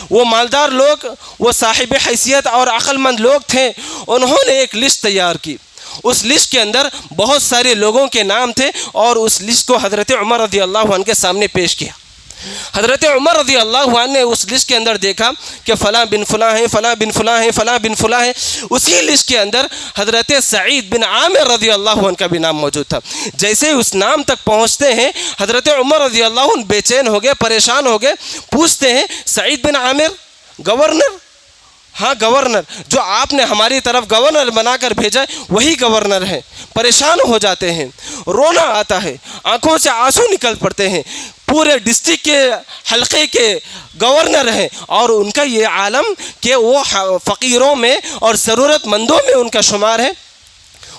وہ مالدار لوگ، وہ صاحب حیثیت اور عقل مند لوگ تھے، انہوں نے ایک لسٹ تیار کی۔ اس لسٹ کے اندر بہت سارے لوگوں کے نام تھے اور اس لسٹ کو حضرت عمر رضی اللہ عنہ کے سامنے پیش کیا۔ حضرت عمر رضی اللہ عنہ نے اس لسٹ کے اندر دیکھا کہ فلاں بن فلاں ہیں، فلاں بن فلاں ہیں، فلاں بن فلاں ہیں۔ اسی لسٹ کے اندر حضرت سعید بن عامر رضی اللہ عنہ کا بھی نام موجود تھا۔ جیسے ہی اس نام تک پہنچتے ہیں حضرت عمر رضی اللہ عنہ بے چین ہو گئے، پریشان ہو گئے، پوچھتے ہیں سعید بن عامر گورنر؟ ہاں گورنر، جو آپ نے ہماری طرف گورنر بنا کر بھیجا وہی گورنر ہیں۔ پریشان ہو جاتے ہیں، رونا آتا ہے، آنکھوں سے آنسو نکل پڑتے ہیں۔ پورے ڈسٹرکٹ کے حلقے کے گورنر ہیں اور ان کا یہ عالم کہ وہ فقیروں میں اور ضرورت مندوں میں ان کا شمار ہے۔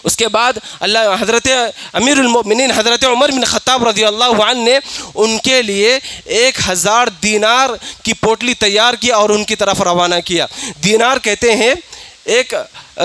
اس کے بعد حضرت امیر المؤمنین حضرت عمر بن خطاب رضی اللہ عنہ نے ان کے لیے 1000 دینار کی پوٹلی تیار کی اور ان کی طرف روانہ کیا۔ دینار کہتے ہیں ایک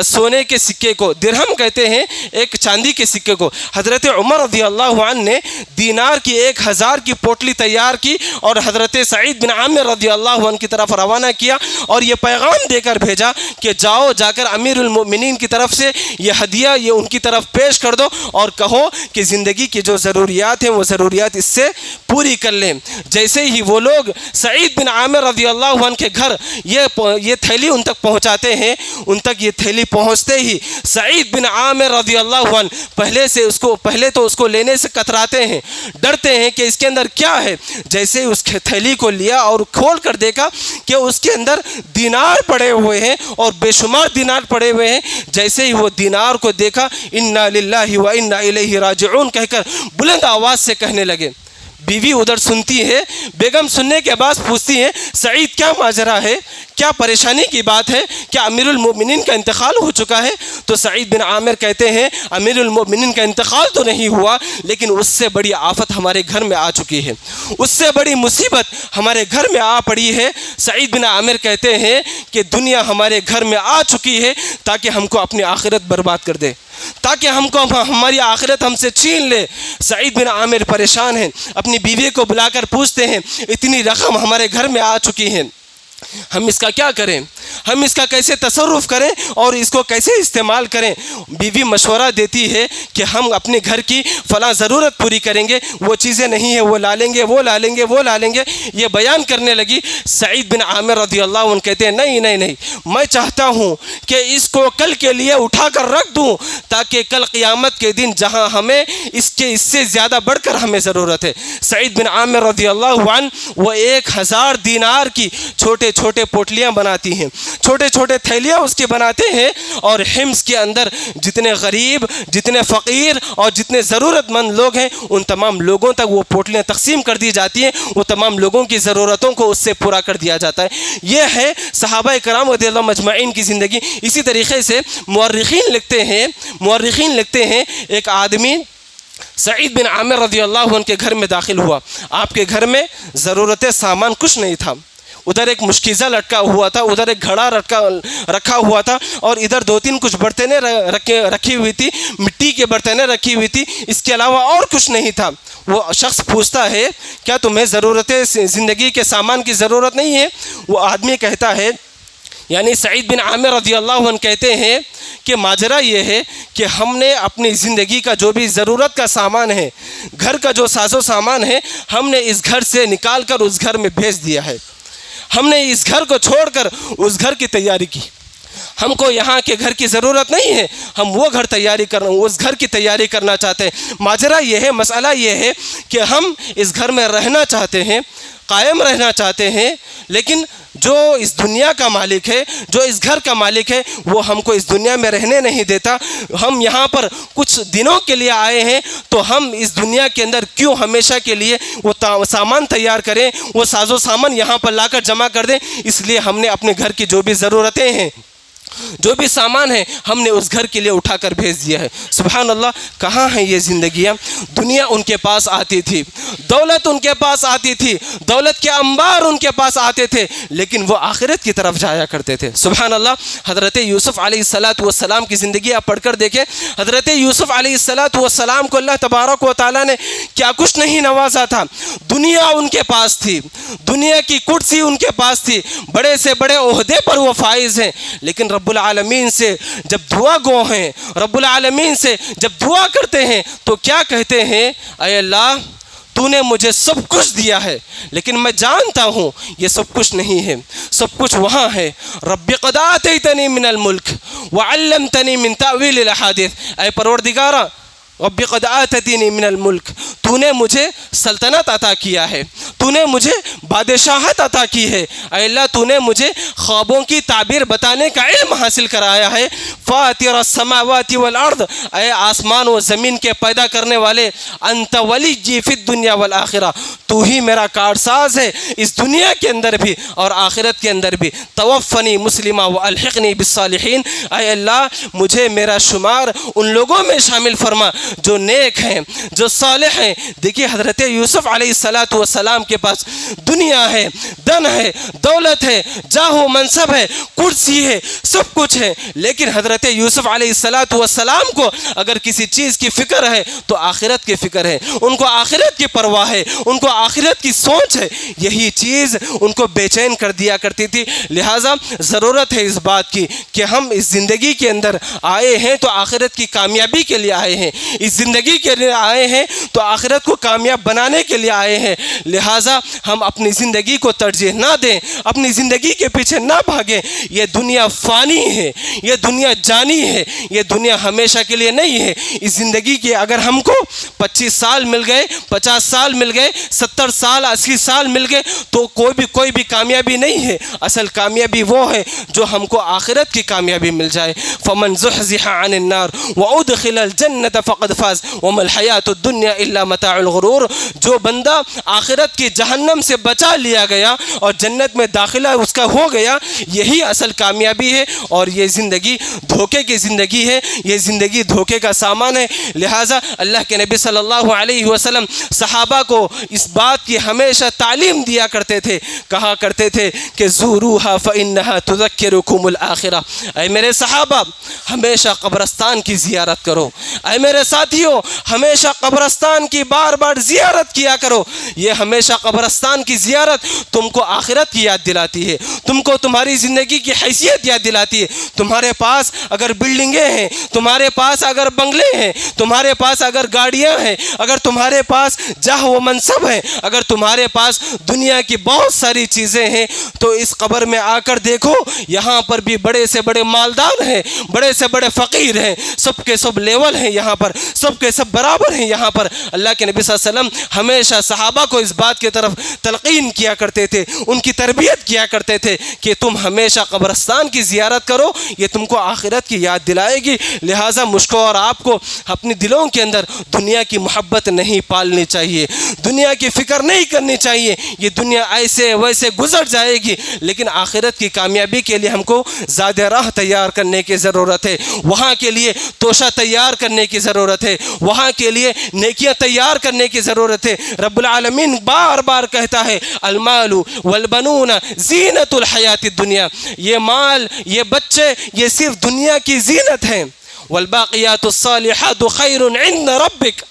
سونے کے سکے کو، درہم کہتے ہیں ایک چاندی کے سکے کو۔ حضرت عمر رضی اللہ عنہ نے دینار کی 1000 کی پوٹلی تیار کی اور حضرت سعید بن عامر رضی اللہ عنہ کی طرف روانہ کیا اور یہ پیغام دے کر بھیجا کہ جاؤ، جا کر امیر المؤمنین کی طرف سے یہ ہدیہ یہ ان کی طرف پیش کر دو اور کہو کہ زندگی کی جو ضروریات ہیں وہ ضروریات اس سے پوری کر لیں۔ جیسے ہی وہ لوگ سعید بن عامر رضی اللہ عنہ کے گھر یہ تھیلی ان تک پہنچاتے ہیں، ان تک یہ تھیلی پہنچتے ہی سعید بن عامر رضی اللہ عنہ پہلے تو اس کو لینے سے کتراتے ہیں، ڈرتے ہیں کہ اس کے اندر کیا ہے۔ جیسے ہی اس تھیلی کو لیا اور کھول کر دیکھا کہ اس کے اندر دینار پڑے ہوئے ہیں اور بے شمار دینار پڑے ہوئے ہیں۔ جیسے ہی وہ دینار کو دیکھا انا للہ و انا الیہ راجعون کہہ کر بلند آواز سے کہنے لگے۔ بیوی ادھر سنتی ہے، بیگم سننے کے بعد پوچھتی ہے سعید کیا ماجرا ہے، کیا پریشانی کی بات ہے، کیا امیر المومنین کا انتقال ہو چکا ہے؟ تو سعید بن عامر کہتے ہیں امیر المومنین کا انتقال تو نہیں ہوا، لیکن اس سے بڑی آفت ہمارے گھر میں آ چکی ہے، اس سے بڑی مصیبت ہمارے گھر میں آ پڑی ہے۔ سعید بن عامر کہتے ہیں کہ دنیا ہمارے گھر میں آ چکی ہے تاکہ ہم کو اپنی آخرت برباد کر دے، تاکہ ہم کو ہماری آخرت ہم سے چھین لے۔ سعید بن عامر پریشان ہیں، اپنی بیوی کو بلا کر پوچھتے ہیں اتنی رقم ہمارے گھر میں آ چکی ہے، ہم اس کا کیا کریں، ہم اس کا کیسے تصرف کریں اور اس کو کیسے استعمال کریں؟ بیوی مشورہ دیتی ہے کہ ہم اپنے گھر کی فلاں ضرورت پوری کریں گے، وہ چیزیں نہیں ہیں وہ لا لیں گے، وہ لا لیں گے، وہ لا لیں گے، یہ بیان کرنے لگی۔ سعید بن عامر رضی اللہ عنہ کہتے ہیں نہیں نہیں نہیں، میں چاہتا ہوں کہ اس کو کل کے لیے اٹھا کر رکھ دوں، تاکہ کل قیامت کے دن جہاں ہمیں اس سے زیادہ بڑھ کر ہمیں ضرورت ہے۔ سعید بن عامر رضی اللہ عنہ وہ 1000 دینار کی چھوٹے چھوٹے پوٹلیاں بناتی ہیں، چھوٹے چھوٹے تھیلیاں اس کے بناتے ہیں، اور حمص کے اندر جتنے غریب، جتنے فقیر اور جتنے ضرورت مند لوگ ہیں ان تمام لوگوں تک وہ پوٹلیاں تقسیم کر دی جاتی ہیں، وہ تمام لوگوں کی ضرورتوں کو اس سے پورا کر دیا جاتا ہے۔ یہ ہے صحابہ کرام رضی اللہ مجمعین کی زندگی۔ اسی طریقے سے مورخین لکھتے ہیں ایک آدمی سعید بن عامر رضی اللہ عنہ کے گھر میں داخل ہوا، آپ کے گھر میں ضرورت سامان کچھ نہیں تھا، ادھر ایک مشکیزہ لٹکا ہوا تھا، ادھر ایک گھڑا رکھا ہوا تھا، اور ادھر 2-3 کچھ برتنیں رکھی ہوئی تھی، مٹی کے برتنیں رکھی ہوئی تھی، اس کے علاوہ اور کچھ نہیں تھا۔ وہ شخص پوچھتا ہے کیا تمہیں زندگی کے سامان کی ضرورت نہیں ہے؟ وہ آدمی کہتا ہے، یعنی سعید بن عامر رضی اللہ عنہ کہتے ہیں کہ ماجرا یہ ہے کہ ہم نے اپنی زندگی کا جو بھی ضرورت کا سامان ہے، گھر کا جو ساز و سامان ہے، ہم نے اس گھر سے نکال کر اس گھر میں بھیج دیا ہے، ہم نے اس گھر کو چھوڑ کر اس گھر کی تیاری کی، ہم کو یہاں کے گھر کی ضرورت نہیں ہے، ہم وہ اس گھر کی تیاری کرنا چاہتے ہیں۔ ماجرا یہ ہے، مسئلہ یہ ہے کہ ہم اس گھر میں رہنا چاہتے ہیں، قائم رہنا چاہتے ہیں، لیکن جو اس دنیا کا مالک ہے، جو اس گھر کا مالک ہے، وہ ہم کو اس دنیا میں رہنے نہیں دیتا۔ ہم یہاں پر کچھ دنوں کے لیے آئے ہیں، تو ہم اس دنیا کے اندر کیوں ہمیشہ کے لیے وہ سامان تیار کریں، وہ ساز و سامان یہاں پر لا کر جمع کر دیں؟ اس لیے ہم نے اپنے گھر کی جو بھی ضرورتیں ہیں، جو بھی سامان ہے، ہم نے اس گھر کے لیے اٹھا کر بھیج دیا ہے۔ سبحان اللہ، کہاں ہیں یہ زندگیاں؟ دنیا ان کے پاس آتی تھی، دولت ان کے پاس آتی تھی، دولت کے انبار ان کے پاس آتے تھے، لیکن وہ آخرت کی طرف جایا کرتے تھے۔ سبحان اللہ، حضرت یوسف علیہ السلام کی زندگی آپ پڑھ کر دیکھیں۔ حضرت یوسف علیہ السلام کو اللہ تبارک و تعالیٰ نے کیا کچھ نہیں نوازا تھا۔ دنیا ان کے پاس تھی، دنیا کی کرسی ان کے پاس تھی، بڑے سے بڑے عہدے پر وہ فائز ہیں، لیکن رب العالمین سے جب دعا گو ہیں، رب العالمین سے جب دعا کرتے ہیں تو کیا کہتے ہیں؟ اے اللہ، تو نے مجھے سب کچھ دیا ہے، لیکن میں جانتا ہوں یہ سب کچھ نہیں ہے، سب کچھ وہاں ہے۔ رب قد آتیتنی من الملک وعلمتنی من تأویل الاحادیث، اے پروردگارا، رب قد آتیتنی من الملک، تو نے مجھے سلطنت عطا کیا ہے، تو نے مجھے بادشاہت عطا کی ہے، اے اللہ تو نے مجھے خوابوں کی تعبیر بتانے کا علم حاصل کرایا ہے۔ فاطر السماوات والارض، اے آسمان و زمین کے پیدا کرنے والے، انت ولی فی الدنیا والآخرہ، تو ہی میرا کارساز ہے اس دنیا کے اندر بھی اور آخرت کے اندر بھی۔ توفنی مسلمہ والحقنی بالصالحین، اے اللہ مجھے میرا شمار ان لوگوں میں شامل فرما جو نیک ہیں، جو صالح ہیں۔ دیکھیے حضرت یوسف علیہ السلام کے پاس دنیا ہے، دن ہے، دولت ہے، جاہ و منصب ہے، کرسی ہے، سب کچھ ہے، لیکن حضرت یوسف علیہ السلام کو اگر کسی چیز کی فکر ہے تو آخرت کی فکر ہے، ان کو آخرت کی پرواہ ہے، ان کو آخرت کی سوچ ہے۔ یہی چیز ان کو بے چین کر دیا کرتی تھی۔ لہٰذا ضرورت ہے اس بات کی کہ ہم اس زندگی کے اندر آئے ہیں تو آخرت کی کامیابی کے لیے آئے ہیں، اس زندگی کے لیے آئے ہیں تو آخرت کو کامیاب بنانے کے لیے آئے ہیں۔ لہٰذا ہم اپنی زندگی کو ترجیح نہ دیں، اپنی زندگی کے پیچھے نہ بھاگیں۔ یہ دنیا فانی ہے، یہ دنیا جانی ہے، یہ دنیا ہمیشہ کے لیے نہیں ہے۔ اس زندگی کے اگر ہم کو 25 سال مل گئے، 50 سال مل گئے، 70 سال 80 سال مل گئے تو کوئی بھی کامیابی نہیں ہے۔ اصل کامیابی وہ ہے جو ہم کو آخرت کی کامیابی مل جائے۔ فمن زحزح عن النار وادخل الجنة فقد فقد فاز وما الحیات الدنیا الا متاع الغرور۔ جو بندہ آخرت کی جہنم سے بچا لیا گیا اور جنت میں داخلہ اس کا ہو گیا، یہی اصل کامیابی ہے، اور یہ زندگی دھوکے کی زندگی ہے، یہ زندگی دھوکے کا سامان ہے۔ لہٰذا اللہ کے نبی صلی اللہ علیہ وسلم صحابہ کو اس بات کی ہمیشہ تعلیم دیا کرتے تھے، کہا کرتے تھے کہ زوروہا فإنہا تذکرکم الآخرہ۔ اے میرے صحابہ، ہمیشہ قبرستان کی زیارت کرو۔ اے میرے ساتھیوں، ہمیشہ قبرستان کی بار بار زیارت کیا کرو۔ یہ ہمیشہ قبرستان کی زیارت تم کو آخرت کی یاد دلاتی ہے، تم کو تمہاری زندگی کی حیثیت یاد دلاتی ہے۔ تمہارے پاس اگر بلڈنگیں ہیں، تمہارے پاس اگر بنگلے ہیں، تمہارے پاس اگر گاڑیاں ہیں، اگر تمہارے پاس جاہ و منصب ہے، اگر تمہارے پاس دنیا کی بہت ساری چیزیں ہیں، تو اس قبر میں آ کر دیکھو، یہاں پر بھی بڑے سے بڑے مالدار ہیں، بڑے سے بڑے فقیر ہیں، سب کے سب لیول ہیں، یہاں پر سب کے سب برابر ہیں۔ یہاں پر اللہ کے نبی صلی اللہ علیہ وسلم ہمیشہ صحابہ کو اس بات کی طرف تلقین کیا کرتے تھے، ان کی تربیت کیا کرتے تھے کہ تم ہمیشہ قبرستان کی زیارت کرو، یہ تم کو آخرت کی یاد دلائے گی۔ لہٰذا مجھ کو اور آپ کو اپنے دلوں کے اندر دنیا کی محبت نہیں پالنی چاہیے، دنیا کی فکر نہیں کرنی چاہیے۔ یہ دنیا ایسے ویسے گزر جائے گی، لیکن آخرت کی کامیابی کے لیے ہم کو زیادہ راہ تیار کرنے کی ضرورت ہے، وہاں کے لیے توشہ تیار کرنے کی ضرورت ہے، وہاں کے لیے نیکیاں تیار کرنے کی ضرورت ہے۔ رب العالمین بار بار کہتا ہے المال والبنون زینت الحیات الدنیا، یہ مال، یہ بچے، یہ صرف دنیا کی زینت ہیں۔ والباقیات الصالحات خیر عند ربک،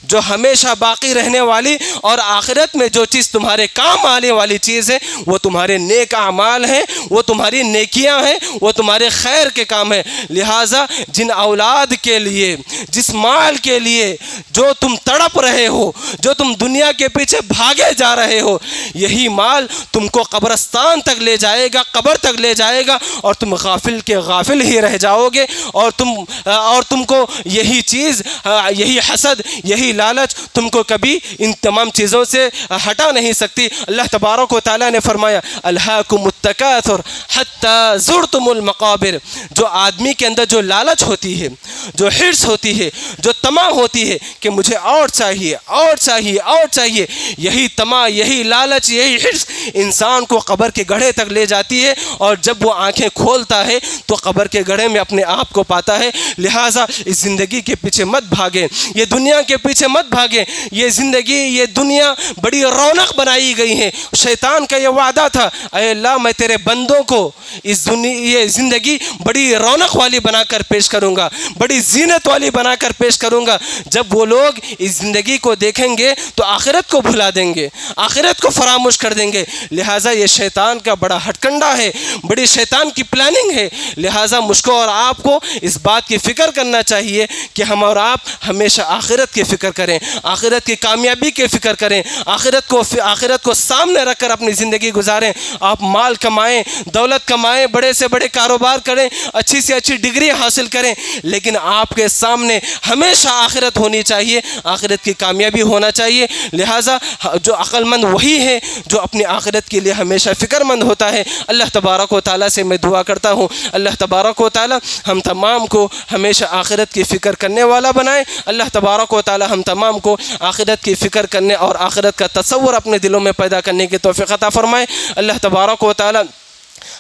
جو ہمیشہ باقی رہنے والی اور آخرت میں جو چیز تمہارے کام آنے والی چیز ہے، وہ تمہارے نیک اعمال ہیں، وہ تمہاری نیکیاں ہیں، وہ تمہارے خیر کے کام ہیں۔ لہٰذا جن اولاد کے لیے، جس مال کے لیے جو تم تڑپ رہے ہو، جو تم دنیا کے پیچھے بھاگے جا رہے ہو، یہی مال تم کو قبرستان تک لے جائے گا، قبر تک لے جائے گا، اور تم غافل کے غافل ہی رہ جاؤ گے، اور تم کو یہی چیز، یہی حسد، یہی لالچ تم کو کبھی ان تمام چیزوں سے ہٹا نہیں سکتی۔ اللہ تبارک و تعالیٰ نے فرمایا الہاکم التکاثر حتی زرتم المقابر۔ جو آدمی کے اندر جو لالچ ہوتی ہے، جو حرص ہوتی ہے، جو طمع ہوتی ہے کہ مجھے اور چاہیے، اور چاہیے، اور چاہیے، یہی طمع، یہی لالچ، یہی حرص انسان کو قبر کے گڑھے تک لے جاتی ہے، اور جب وہ آنکھیں کھولتا ہے تو قبر کے گڑھے میں اپنے آپ کو پاتا ہے۔ لہٰذا اس زندگی کے پیچھے مت بھاگیں، یہ دنیا کے پیچھے مت بھاگیں۔ یہ زندگی، یہ دنیا بڑی رونق بنائی گئی ہے۔ شیطان کا یہ وعدہ تھا، اے اللہ میں تیرے بندوں کو یہ زندگی بڑی رونق والی بنا کر پیش کروں گا، بڑی زینت والی بنا کر پیش کروں گا۔ جب وہ لوگ اس زندگی کو دیکھیں گے تو آخرت کو بھلا دیں گے، آخرت کو فراموش کر دیں گے۔ لہٰذا یہ شیطان کا بڑا ہٹکنڈا ہے، بڑی شیطان کی پلاننگ ہے۔ لہٰذا مجھ کو اور آپ کو اس بات کی فکر کرنا چاہیے کہ ہم اور آپ ہمیشہ آخرت کی فکر کریں، آخرت کی کامیابی کی فکر کریں، آخرت کو سامنے رکھ کر اپنی زندگی گزاریں۔ آپ مال کمائیں، دولت کمائیں، بڑے سے بڑے کاروبار کریں، اچھی سے اچھی ڈگری حاصل کریں، لیکن آپ کے سامنے ہمیشہ آخرت ہونی چاہیے، آخرت کی کامیابی ہونا چاہیے۔ لہٰذا جو عقل مند وہی ہے جو اپنی آخرت کے لیے ہمیشہ فکر مند ہوتا ہے۔ اللہ تبارک و تعالیٰ سے میں دعا کرتا ہوں، اللہ تبارک و تعالیٰ ہم تمام کو ہمیشہ آخرت کی فکر کرنے والا بنائے۔ اللہ تبارک و تعالیٰ ہم تمام کو آخرت کی فکر کرنے اور آخرت کا تصور اپنے دلوں میں پیدا کرنے کی توفیق عطا فرمائے۔ اللہ تبارک و تعالیٰ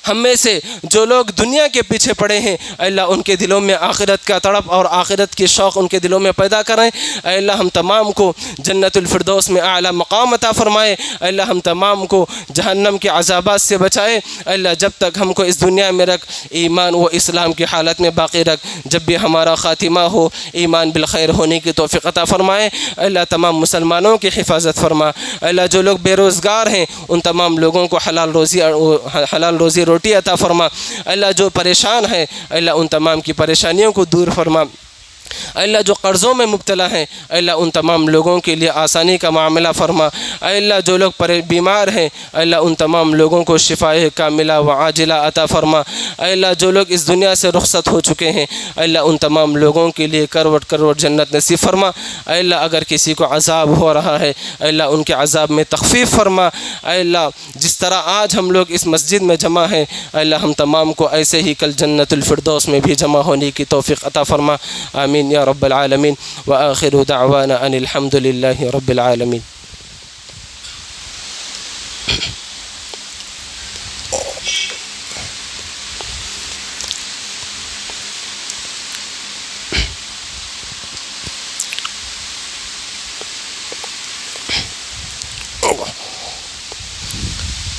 ہم میں سے جو لوگ دنیا کے پیچھے پڑے ہیں، اے اللہ ان کے دلوں میں آخرت کا تڑپ اور آخرت کی شوق ان کے دلوں میں پیدا کریں۔ اے اللہ ہم تمام کو جنت الفردوس میں اعلیٰ مقام عطا فرمائے۔ اے اللہ ہم تمام کو جہنم کے عذابات سے بچائے۔ اے اللہ جب تک ہم کو اس دنیا میں رکھ، ایمان و اسلام کی حالت میں باقی رکھ، جب بھی ہمارا خاتمہ ہو ایمان بالخیر ہونے کی توفیق عطا فرمائے۔ اے اللہ تمام مسلمانوں کی حفاظت فرما۔ اے اللہ جو لوگ بے روزگار ہیں ان تمام لوگوں کو حلال روزی روٹی عطا فرما۔ اللہ جو پریشان ہے اللہ ان تمام کی پریشانیوں کو دور فرما۔ اللہ جو قرضوں میں مبتلا ہیں اللہ ان تمام لوگوں کے لیے آسانی کا معاملہ فرما۔ اللہ جو لوگ بیمار ہیں اللہ ان تمام لوگوں کو شفاء کاملہ و عاجلہ عطا فرما۔ اللہ جو لوگ اس دنیا سے رخصت ہو چکے ہیں اللہ ان تمام لوگوں کے لیے کروڑ کروڑ جنت نصیب فرما۔ اللہ اگر کسی کو عذاب ہو رہا ہے اللہ ان کے عذاب میں تخفیف فرما۔ اللہ جس طرح آج ہم لوگ اس مسجد میں جمع ہیں اللہ ہم تمام کو ایسے ہی کل جنت الفردوس میں بھی جمع ہونے کی توفیق عطا فرما۔ آمین آمين يا رب العالمين. وآخر دعوانا أن الحمد لله رب العالمين.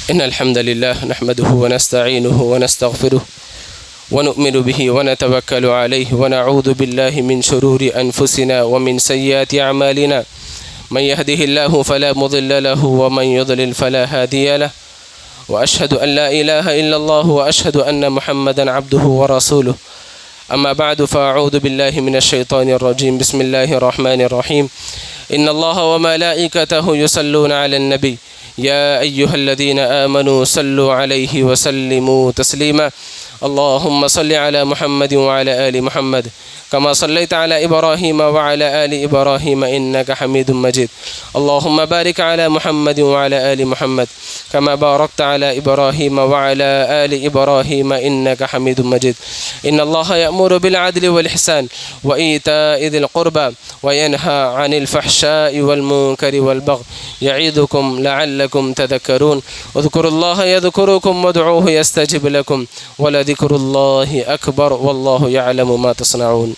إن الحمد لله نحمده ونستعينه ونستغفره ونؤمن به ونتوكل عليه ونعوذ بالله من شرور أنفسنا ومن سيئات أعمالنا. من يهده الله فلا مضل له ومن يضلل فلا هادي له. وأشهد أن لا إله إلا الله وأشهد أن محمدا عبده ورسوله. أما بعد فأعوذ بالله من الشيطان الرجيم. بسم الله الرحمن الرحيم. إن الله وملائكته يصلون على النبي يا أيها الذين آمنوا صلوا عليه وسلموا تسليما. اللهم صل على محمد وعلى آل محمد كما صليت على إبراهيم وعلى آل إبراهيم إنك حميد مجيد. اللهم بارك على محمد وعلى آل محمد كما باركت على إبراهيم وعلى آل إبراهيم إنك حميد مجيد. إن الله يأمر بالعدل والإحسان وإيتاء ذي القربى وينهى عن الفحشاء والمنكر والبغي يعظكم لعلكم تذكرون. اذكروا الله يذكركم وادعوه يستجب لكم ولذكر الله أكبر والله يعلم ما تصنعون.